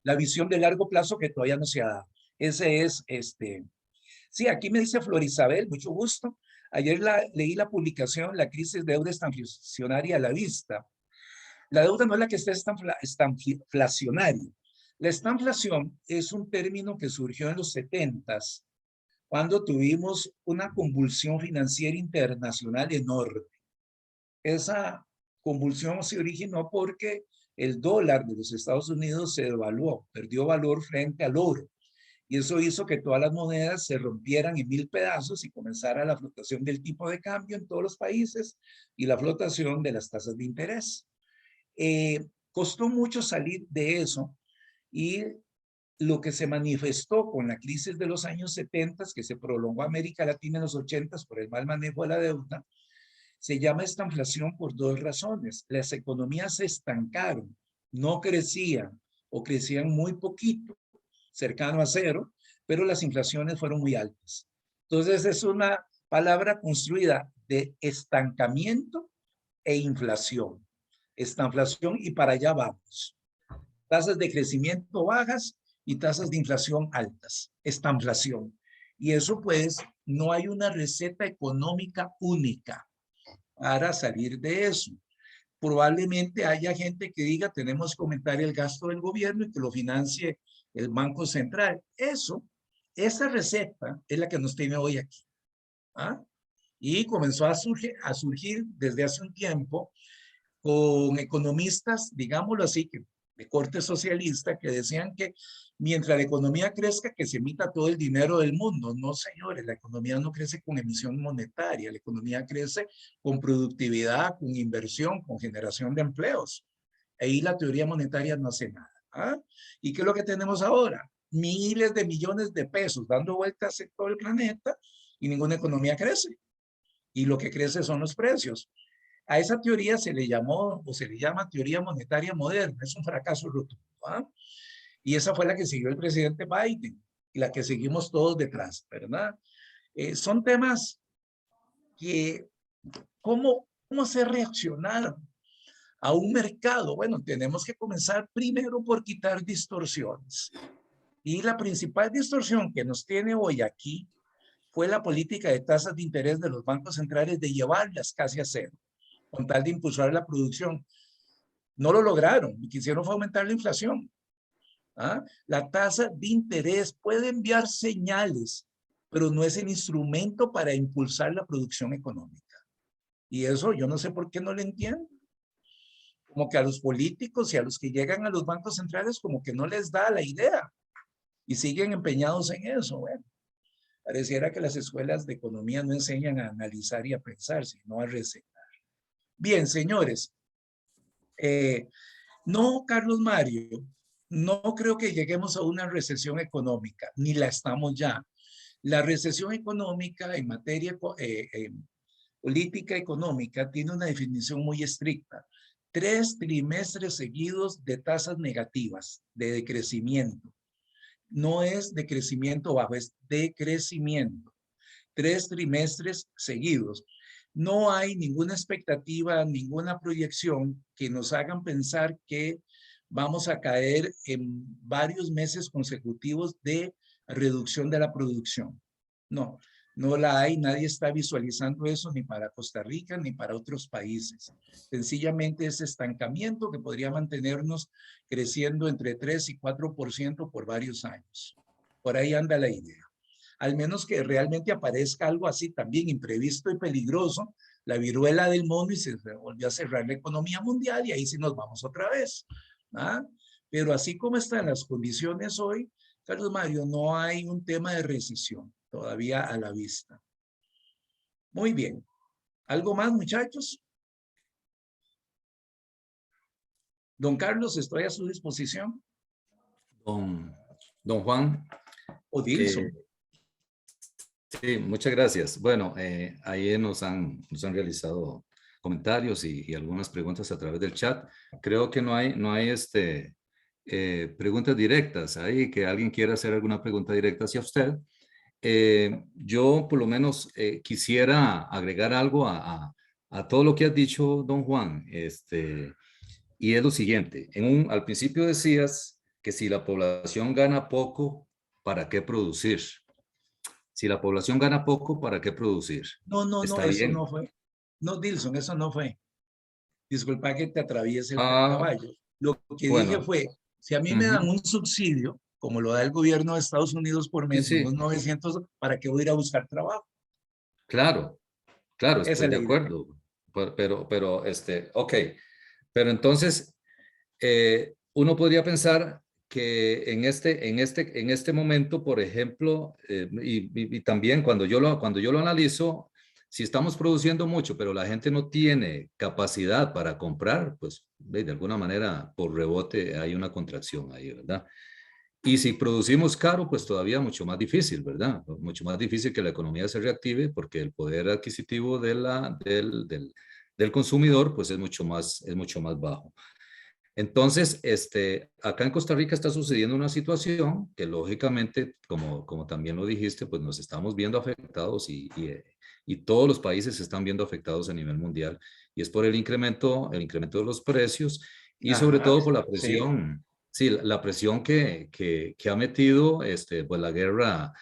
la visión de largo plazo que todavía no se ha dado. Ese es, sí, aquí me dice Flor Isabel, mucho gusto. Ayer leí la publicación, La crisis de deuda estanflacionaria a la vista. La deuda no es la que está estanflacionaria. La estanflación es un término que surgió en los 70s, cuando tuvimos una convulsión financiera internacional enorme. Esa convulsión se originó porque el dólar de los Estados Unidos se devaluó, perdió valor frente al oro. Y eso hizo que todas las monedas se rompieran en 1000 pedazos y comenzara la flotación del tipo de cambio en todos los países y la flotación de las tasas de interés. Costó mucho salir de eso y lo que se manifestó con la crisis de los años 70, que se prolongó a América Latina en los 80 por el mal manejo de la deuda, se llama estanflación por dos razones. Las economías se estancaron, no crecían o crecían muy poquito, cercano a cero, pero las inflaciones fueron muy altas. Entonces es una palabra construida de estancamiento e inflación. Estanflación y para allá vamos. Tasas de crecimiento bajas y tasas de inflación altas. Estanflación. Y eso pues no hay una receta económica única para salir de eso. Probablemente haya gente que diga tenemos que aumentar el gasto del gobierno y que lo financie el Banco Central. Esa receta es la que nos tiene hoy aquí. ¿Ah? Y comenzó a surgir desde hace un tiempo con economistas, digámoslo así, que de corte socialista, que decían que mientras la economía crezca, que se emita todo el dinero del mundo. No, señores, la economía no crece con emisión monetaria, la economía crece con productividad, con inversión, con generación de empleos. Ahí la teoría monetaria no hace nada. ¿Ah? ¿Y qué es lo que tenemos ahora? Miles de millones de pesos dando vueltas en todo el planeta y ninguna economía crece. Y lo que crece son los precios. A esa teoría se le llamó o se le llama teoría monetaria moderna. Es un fracaso rotundo. ¿Ah? Y esa fue la que siguió el presidente Biden y la que seguimos todos detrás, ¿verdad? Son temas que, ¿cómo se reaccionaron a un mercado? Bueno, tenemos que comenzar primero por quitar distorsiones. Y la principal distorsión que nos tiene hoy aquí fue la política de tasas de interés de los bancos centrales de llevarlas casi a cero, con tal de impulsar la producción. No lo lograron, lo que quisieron fue aumentar la inflación. ¿Ah? La tasa de interés puede enviar señales, pero no es el instrumento para impulsar la producción económica. Y eso yo no sé por qué no lo entiendo. Como que a los políticos y a los que llegan a los bancos centrales como que no les da la idea y siguen empeñados en eso. Bueno, pareciera que las escuelas de economía no enseñan a analizar y a pensar, sino a recetar. Bien, señores. No, Carlos Mario, no creo que lleguemos a una recesión económica, ni la estamos ya. La recesión económica en materia política económica tiene una definición muy estricta. 3 trimestres seguidos de tasas negativas, de decrecimiento. No es de crecimiento bajo, es de crecimiento. 3 trimestres seguidos. No hay ninguna expectativa, ninguna proyección que nos hagan pensar que vamos a caer en varios meses consecutivos de reducción de la producción. No, no la hay. Nadie está visualizando eso ni para Costa Rica ni para otros países. Sencillamente ese estancamiento que podría mantenernos creciendo entre 3 y 4% por varios años. Por ahí anda la idea. Al menos que realmente aparezca algo así también imprevisto y peligroso, la viruela del mono y se volvió a cerrar la economía mundial y ahí sí nos vamos otra vez. ¿Ah? Pero así como están las condiciones hoy, Carlos Mario, no hay un tema de recesión todavía a la vista. Muy bien. ¿Algo más, muchachos? Don Carlos, estoy a su disposición. Don Juan. O Dilson. Sí, muchas gracias. Bueno, ahí nos han realizado comentarios y algunas preguntas a través del chat. Creo que no hay preguntas directas ahí, que alguien quiera hacer alguna pregunta directa hacia usted. Yo por lo menos quisiera agregar algo a todo lo que has dicho, don Juan, y es lo siguiente. Al principio decías que si la población gana poco, ¿para qué producir? Si la población gana poco, ¿para qué producir? No, ¿Está eso bien? no fue. No, Dilson, eso no fue. Disculpa que te atraviese el Ah, caballo. Lo que bueno. dije fue, si a mí me dan un subsidio, como lo da el gobierno de Estados Unidos por mes, Sí, unos 900, ¿para qué voy a ir a buscar trabajo? claro, Esa estoy es de la idea. acuerdo. Pero, ok. Pero entonces, uno podría pensar que en este momento, por ejemplo, y también cuando yo lo analizo, si estamos produciendo mucho, pero la gente no tiene capacidad para comprar, pues de alguna manera por rebote hay una contracción ahí, ¿verdad? Y si producimos caro, pues todavía mucho más difícil, ¿verdad? Mucho más difícil que la economía se reactive porque el poder adquisitivo del consumidor pues es mucho más bajo. Entonces, acá en Costa Rica está sucediendo una situación que lógicamente, como también lo dijiste, pues nos estamos viendo afectados y todos los países se están viendo afectados a nivel mundial y es por el incremento de los precios y sobre Ajá, todo por la sí. presión, sí, la presión que ha metido pues la guerra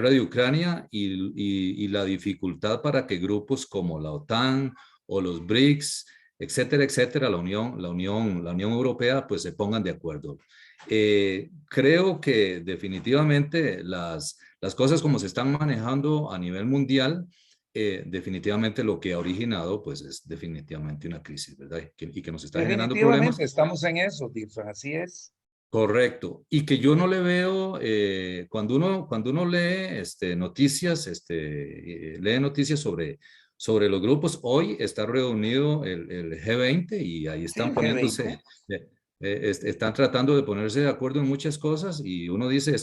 de Ucrania y la dificultad para que grupos como la OTAN o los BRICS, etcétera, etcétera, la Unión Europea, pues se pongan de acuerdo. Creo que definitivamente las cosas como se están manejando a nivel mundial, definitivamente lo que ha originado, pues es definitivamente una crisis, ¿verdad? Y que nos está generando problemas. Definitivamente estamos en eso, Dilson, así es. Correcto. Y que yo no le veo, cuando uno lee noticias, lee noticias sobre los grupos, hoy está reunido el G20 y ahí Sí, están G20. poniéndose, están tratando de ponerse de acuerdo en muchas cosas y uno dice,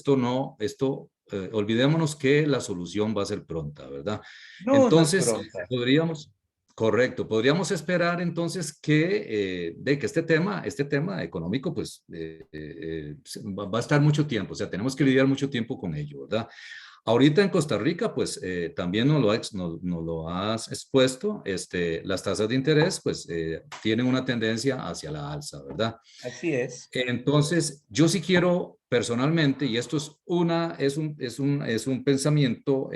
olvidémonos que la solución va a ser pronta, ¿verdad? No, no es Entonces, pronta. podríamos, correcto, podríamos esperar entonces que este tema económico, pues va a estar mucho tiempo, o sea, tenemos que lidiar mucho tiempo con ello, ¿verdad? Ahorita en Costa Rica, pues también nos lo has expuesto, las tasas de interés, pues tienen una tendencia hacia la alza, ¿verdad? Así es. Entonces, yo sí quiero personalmente, y esto es un pensamiento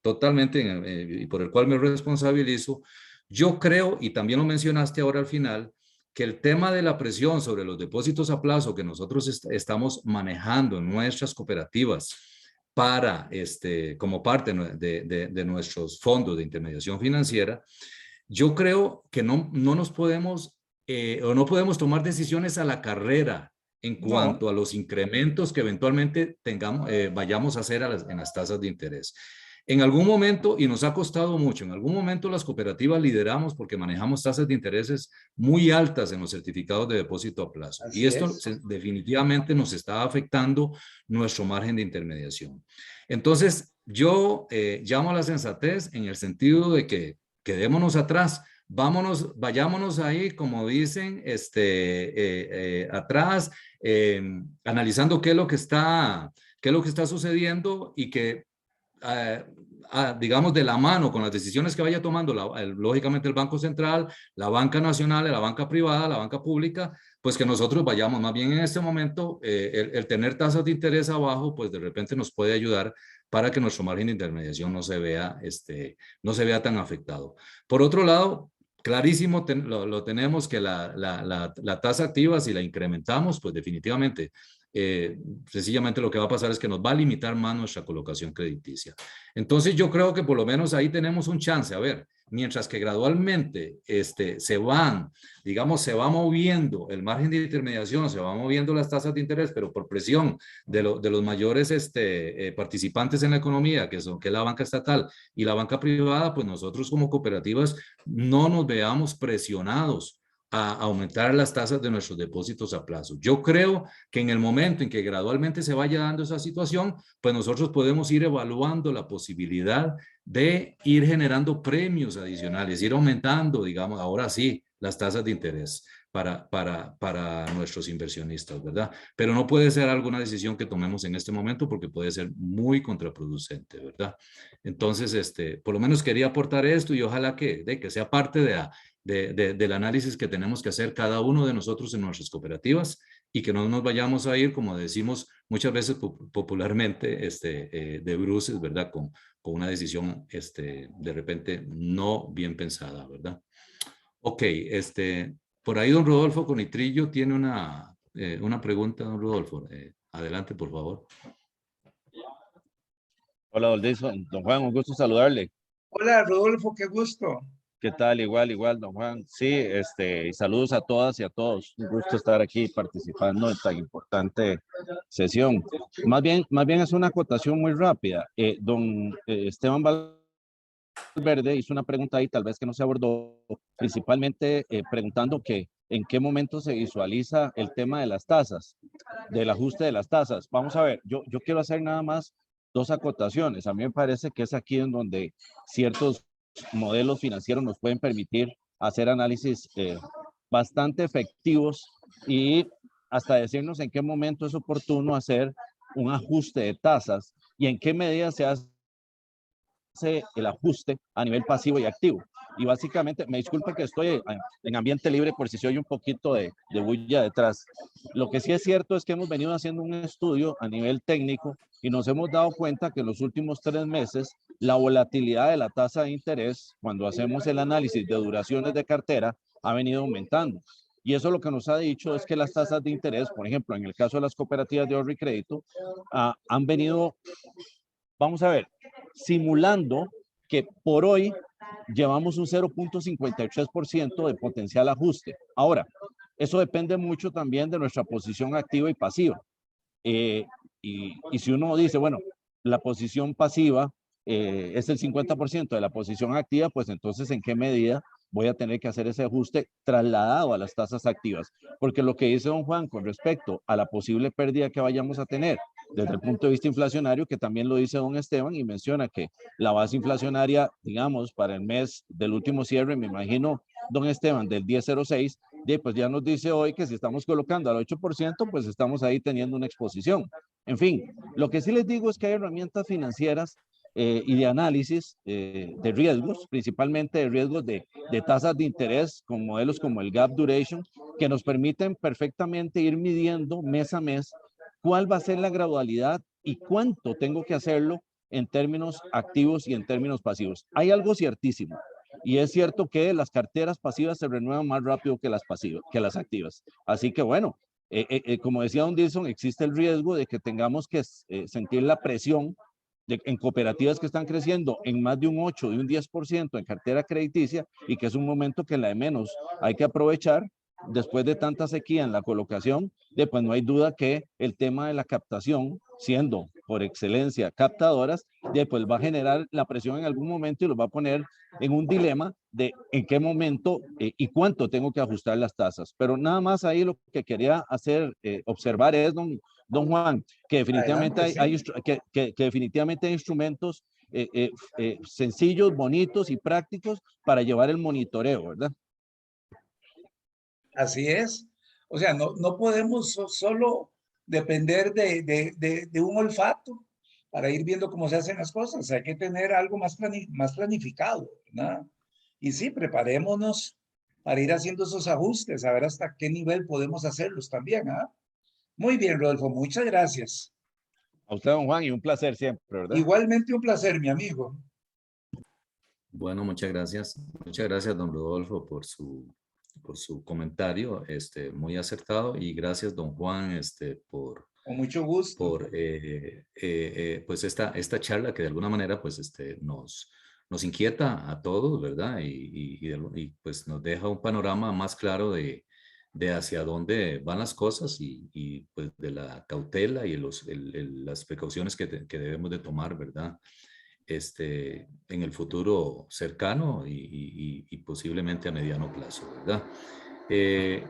totalmente y por el cual me responsabilizo, yo creo, y también lo mencionaste ahora al final, que el tema de la presión sobre los depósitos a plazo que nosotros estamos manejando en nuestras cooperativas para, como parte de nuestros fondos de intermediación financiera, yo creo que no nos podemos o no podemos tomar decisiones a la carrera en No, cuanto a los incrementos que eventualmente vayamos a hacer en las tasas de interés. En algún momento, y nos ha costado mucho, en algún momento las cooperativas lideramos porque manejamos tasas de intereses muy altas en los certificados de depósito a plazo. Y así esto es. definitivamente nos está afectando nuestro margen de intermediación. Entonces, yo llamo a la sensatez en el sentido de que quedémonos atrás, vayámonos ahí, como dicen, atrás, analizando qué es lo que está sucediendo y que, digamos, de la mano con las decisiones que vaya tomando, lógicamente, el Banco Central, la banca nacional, la banca privada, la banca pública, pues que nosotros vayamos, más bien en este momento, el tener tasas de interés abajo, pues de repente nos puede ayudar para que nuestro margen de intermediación no se vea tan afectado. Por otro lado, clarísimo lo tenemos que la tasa activa, si la incrementamos, pues definitivamente, sencillamente lo que va a pasar es que nos va a limitar más nuestra colocación crediticia. Entonces yo creo que por lo menos ahí tenemos un chance. A ver, mientras que gradualmente digamos, se va moviendo el margen de intermediación, se va moviendo las tasas de interés, pero por presión de los mayores participantes en la economía, que es la banca estatal y la banca privada, pues nosotros como cooperativas no nos veamos presionados a aumentar las tasas de nuestros depósitos a plazo. Yo creo que en el momento en que gradualmente se vaya dando esa situación, pues nosotros podemos ir evaluando la posibilidad de ir generando premios adicionales, ir aumentando, digamos, ahora sí, las tasas de interés para nuestros inversionistas, ¿verdad? Pero no puede ser alguna decisión que tomemos en este momento porque puede ser muy contraproducente, ¿verdad? Entonces, por lo menos quería aportar esto y ojalá que sea parte del análisis que tenemos que hacer cada uno de nosotros en nuestras cooperativas y que no nos vayamos a ir, como decimos muchas veces popularmente, de bruces, ¿verdad? Con una decisión, de repente, no bien pensada, ¿verdad? Ok, por ahí don Rodolfo Conitrillo tiene una pregunta, don Rodolfo. Adelante, por favor. Hola, don Juan, un gusto saludarle. Hola, Rodolfo, qué gusto. ¿Qué tal? Igual, don Juan. Sí, y saludos a todas y a todos. Un gusto estar aquí participando en tan importante sesión. Más bien es una acotación muy rápida. Don Esteban Valverde hizo una pregunta ahí, tal vez que no se abordó, principalmente preguntando que en qué momento se visualiza el tema de las tasas, del ajuste de las tasas. Vamos a ver, yo quiero hacer nada más dos acotaciones. A mí me parece que es aquí en donde ciertos modelos financieros nos pueden permitir hacer análisis bastante efectivos y hasta decirnos en qué momento es oportuno hacer un ajuste de tasas y en qué medida se hace el ajuste a nivel pasivo y activo. Y básicamente, me disculpa que estoy en ambiente libre por si se oye un poquito de bulla detrás. Lo que sí es cierto es que hemos venido haciendo un estudio a nivel técnico y nos hemos dado cuenta que en los últimos 3 meses la volatilidad de la tasa de interés, cuando hacemos el análisis de duraciones de cartera, ha venido aumentando. Y eso lo que nos ha dicho es que las tasas de interés, por ejemplo, en el caso de las cooperativas de ahorro y crédito, han venido, vamos a ver, simulando que por hoy llevamos un 0.53% de potencial ajuste. Ahora, eso depende mucho también de nuestra posición activa y pasiva. Y si uno dice, bueno, la posición pasiva es el 50% de la posición activa, pues entonces ¿en qué medida voy a tener que hacer ese ajuste trasladado a las tasas activas? Porque lo que dice don Juan con respecto a la posible pérdida que vayamos a tener desde el punto de vista inflacionario, que también lo dice don Esteban y menciona que la base inflacionaria, digamos, para el mes del último cierre, me imagino, don Esteban, del 10.06, pues ya nos dice hoy que si estamos colocando al 8%, pues estamos ahí teniendo una exposición. En fin, lo que sí les digo es que hay herramientas financieras y de análisis de riesgos, principalmente de riesgos de tasas de interés con modelos como el Gap Duration, que nos permiten perfectamente ir midiendo mes a mes cuál va a ser la gradualidad y cuánto tengo que hacerlo en términos activos y en términos pasivos. Hay algo ciertísimo, y es cierto que las carteras pasivas se renuevan más rápido que las pasivas, que las activas. Así que bueno, como decía don Dilson, existe el riesgo de que tengamos que sentir la presión en cooperativas que están creciendo en más de un 8, de un 10% en cartera crediticia, y que es un momento que la de menos hay que aprovechar después de tanta sequía en la colocación, pues no hay duda que el tema de la captación, siendo por excelencia captadoras, pues va a generar la presión en algún momento y los va a poner en un dilema de en qué momento y cuánto tengo que ajustar las tasas. Pero nada más ahí lo que quería hacer, observar es, don Juan, que definitivamente que definitivamente hay instrumentos sencillos, bonitos y prácticos para llevar el monitoreo, ¿verdad? Así es. O sea, no podemos solo depender de un olfato para ir viendo cómo se hacen las cosas. Hay que tener algo más planificado, ¿verdad? Y sí, preparémonos para ir haciendo esos ajustes, a ver hasta qué nivel podemos hacerlos también, ¿ah? Muy bien, Rodolfo, muchas gracias. A usted, don Juan, y un placer siempre, ¿verdad? Igualmente un placer, mi amigo. Bueno, muchas gracias. Muchas gracias, don Rodolfo, por su comentario, muy acertado, y gracias, don Juan, Con mucho gusto. por pues esta charla que de alguna manera pues nos inquieta a todos, ¿verdad? Y pues nos deja un panorama más claro de hacia dónde van las cosas y pues de la cautela y las precauciones que debemos de tomar, ¿verdad? En el futuro cercano y posiblemente a mediano plazo, ¿verdad?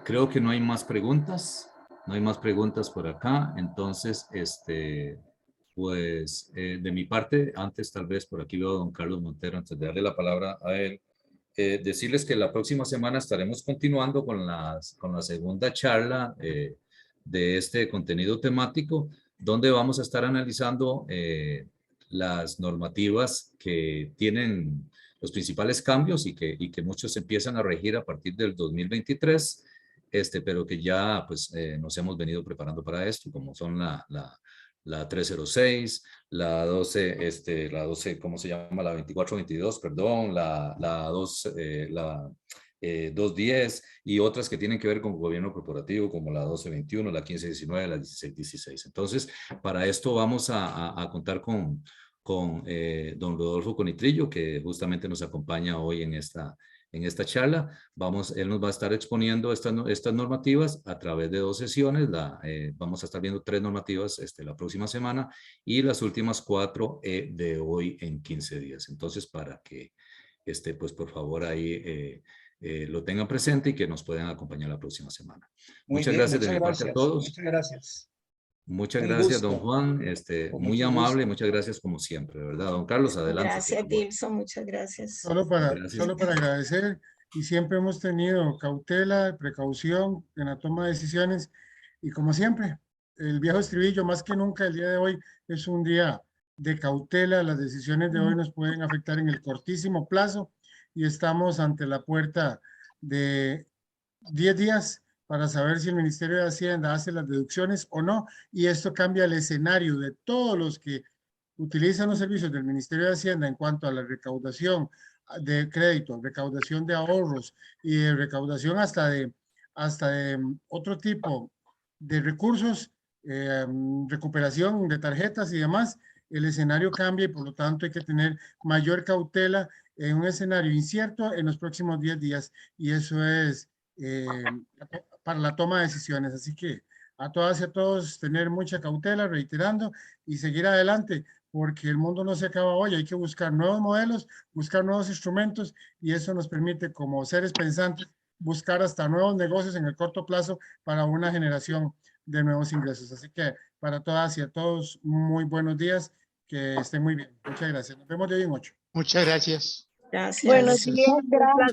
Creo que no hay más preguntas. No hay más preguntas por acá. Entonces, pues de mi parte, antes tal vez por aquí veo a don Carlos Montero, antes de darle la palabra a él, decirles que la próxima semana estaremos continuando con la segunda charla de este contenido temático, donde vamos a estar analizando las normativas que tienen los principales cambios y que muchos empiezan a regir a partir del 2023, pero que ya pues nos hemos venido preparando para esto, como son la 306, la 12, la 12, ¿cómo se llama? La 2422, perdón, la 210 y otras que tienen que ver con gobierno corporativo, como la 1221, la 1519, la 1616. Entonces, para esto vamos a contar con don Rodolfo Conitrillo, que justamente nos acompaña hoy en esta charla. Él nos va a estar exponiendo estas normativas a través de 2 sesiones. Vamos a estar viendo 3 normativas la próxima semana y las últimas 4 de hoy en 15 días. Entonces, para que, pues por favor ahí lo tengan presente y que nos puedan acompañar la próxima semana. Muy Muchas bien, gracias de muchas mi parte a gracias. todos. Muchas gracias. Muchas Un gracias, don gusto. Juan. Con Muy mucho amable, gusto. muchas gracias como siempre, ¿verdad? Don Carlos, adelante. por Gracias, favor. Dilson, muchas gracias. Gracias. Solo para agradecer, y siempre hemos tenido cautela, precaución en la toma de decisiones, y como siempre, el viejo estribillo, más que nunca el día de hoy es un día de cautela. Las decisiones de hoy nos pueden afectar en el cortísimo plazo y estamos ante la puerta de 10 días para saber si el Ministerio de Hacienda hace las deducciones o no, y esto cambia el escenario de todos los que utilizan los servicios del Ministerio de Hacienda en cuanto a la recaudación de crédito, recaudación de ahorros y de recaudación hasta de otro tipo de recursos, recuperación de tarjetas y demás. El escenario cambia y por lo tanto hay que tener mayor cautela en un escenario incierto en los próximos 10 días, y eso es para la toma de decisiones. Así que a todas y a todos tener mucha cautela, reiterando, y seguir adelante, porque el mundo no se acaba hoy. Hay que buscar nuevos modelos, buscar nuevos instrumentos, y eso nos permite, como seres pensantes, buscar hasta nuevos negocios en el corto plazo para una generación de nuevos ingresos. Así que para todas y a todos, muy buenos días, que estén muy bien. Muchas gracias. Nos vemos de hoy en 8. Muchas gracias. Gracias. Buenos días, gracias.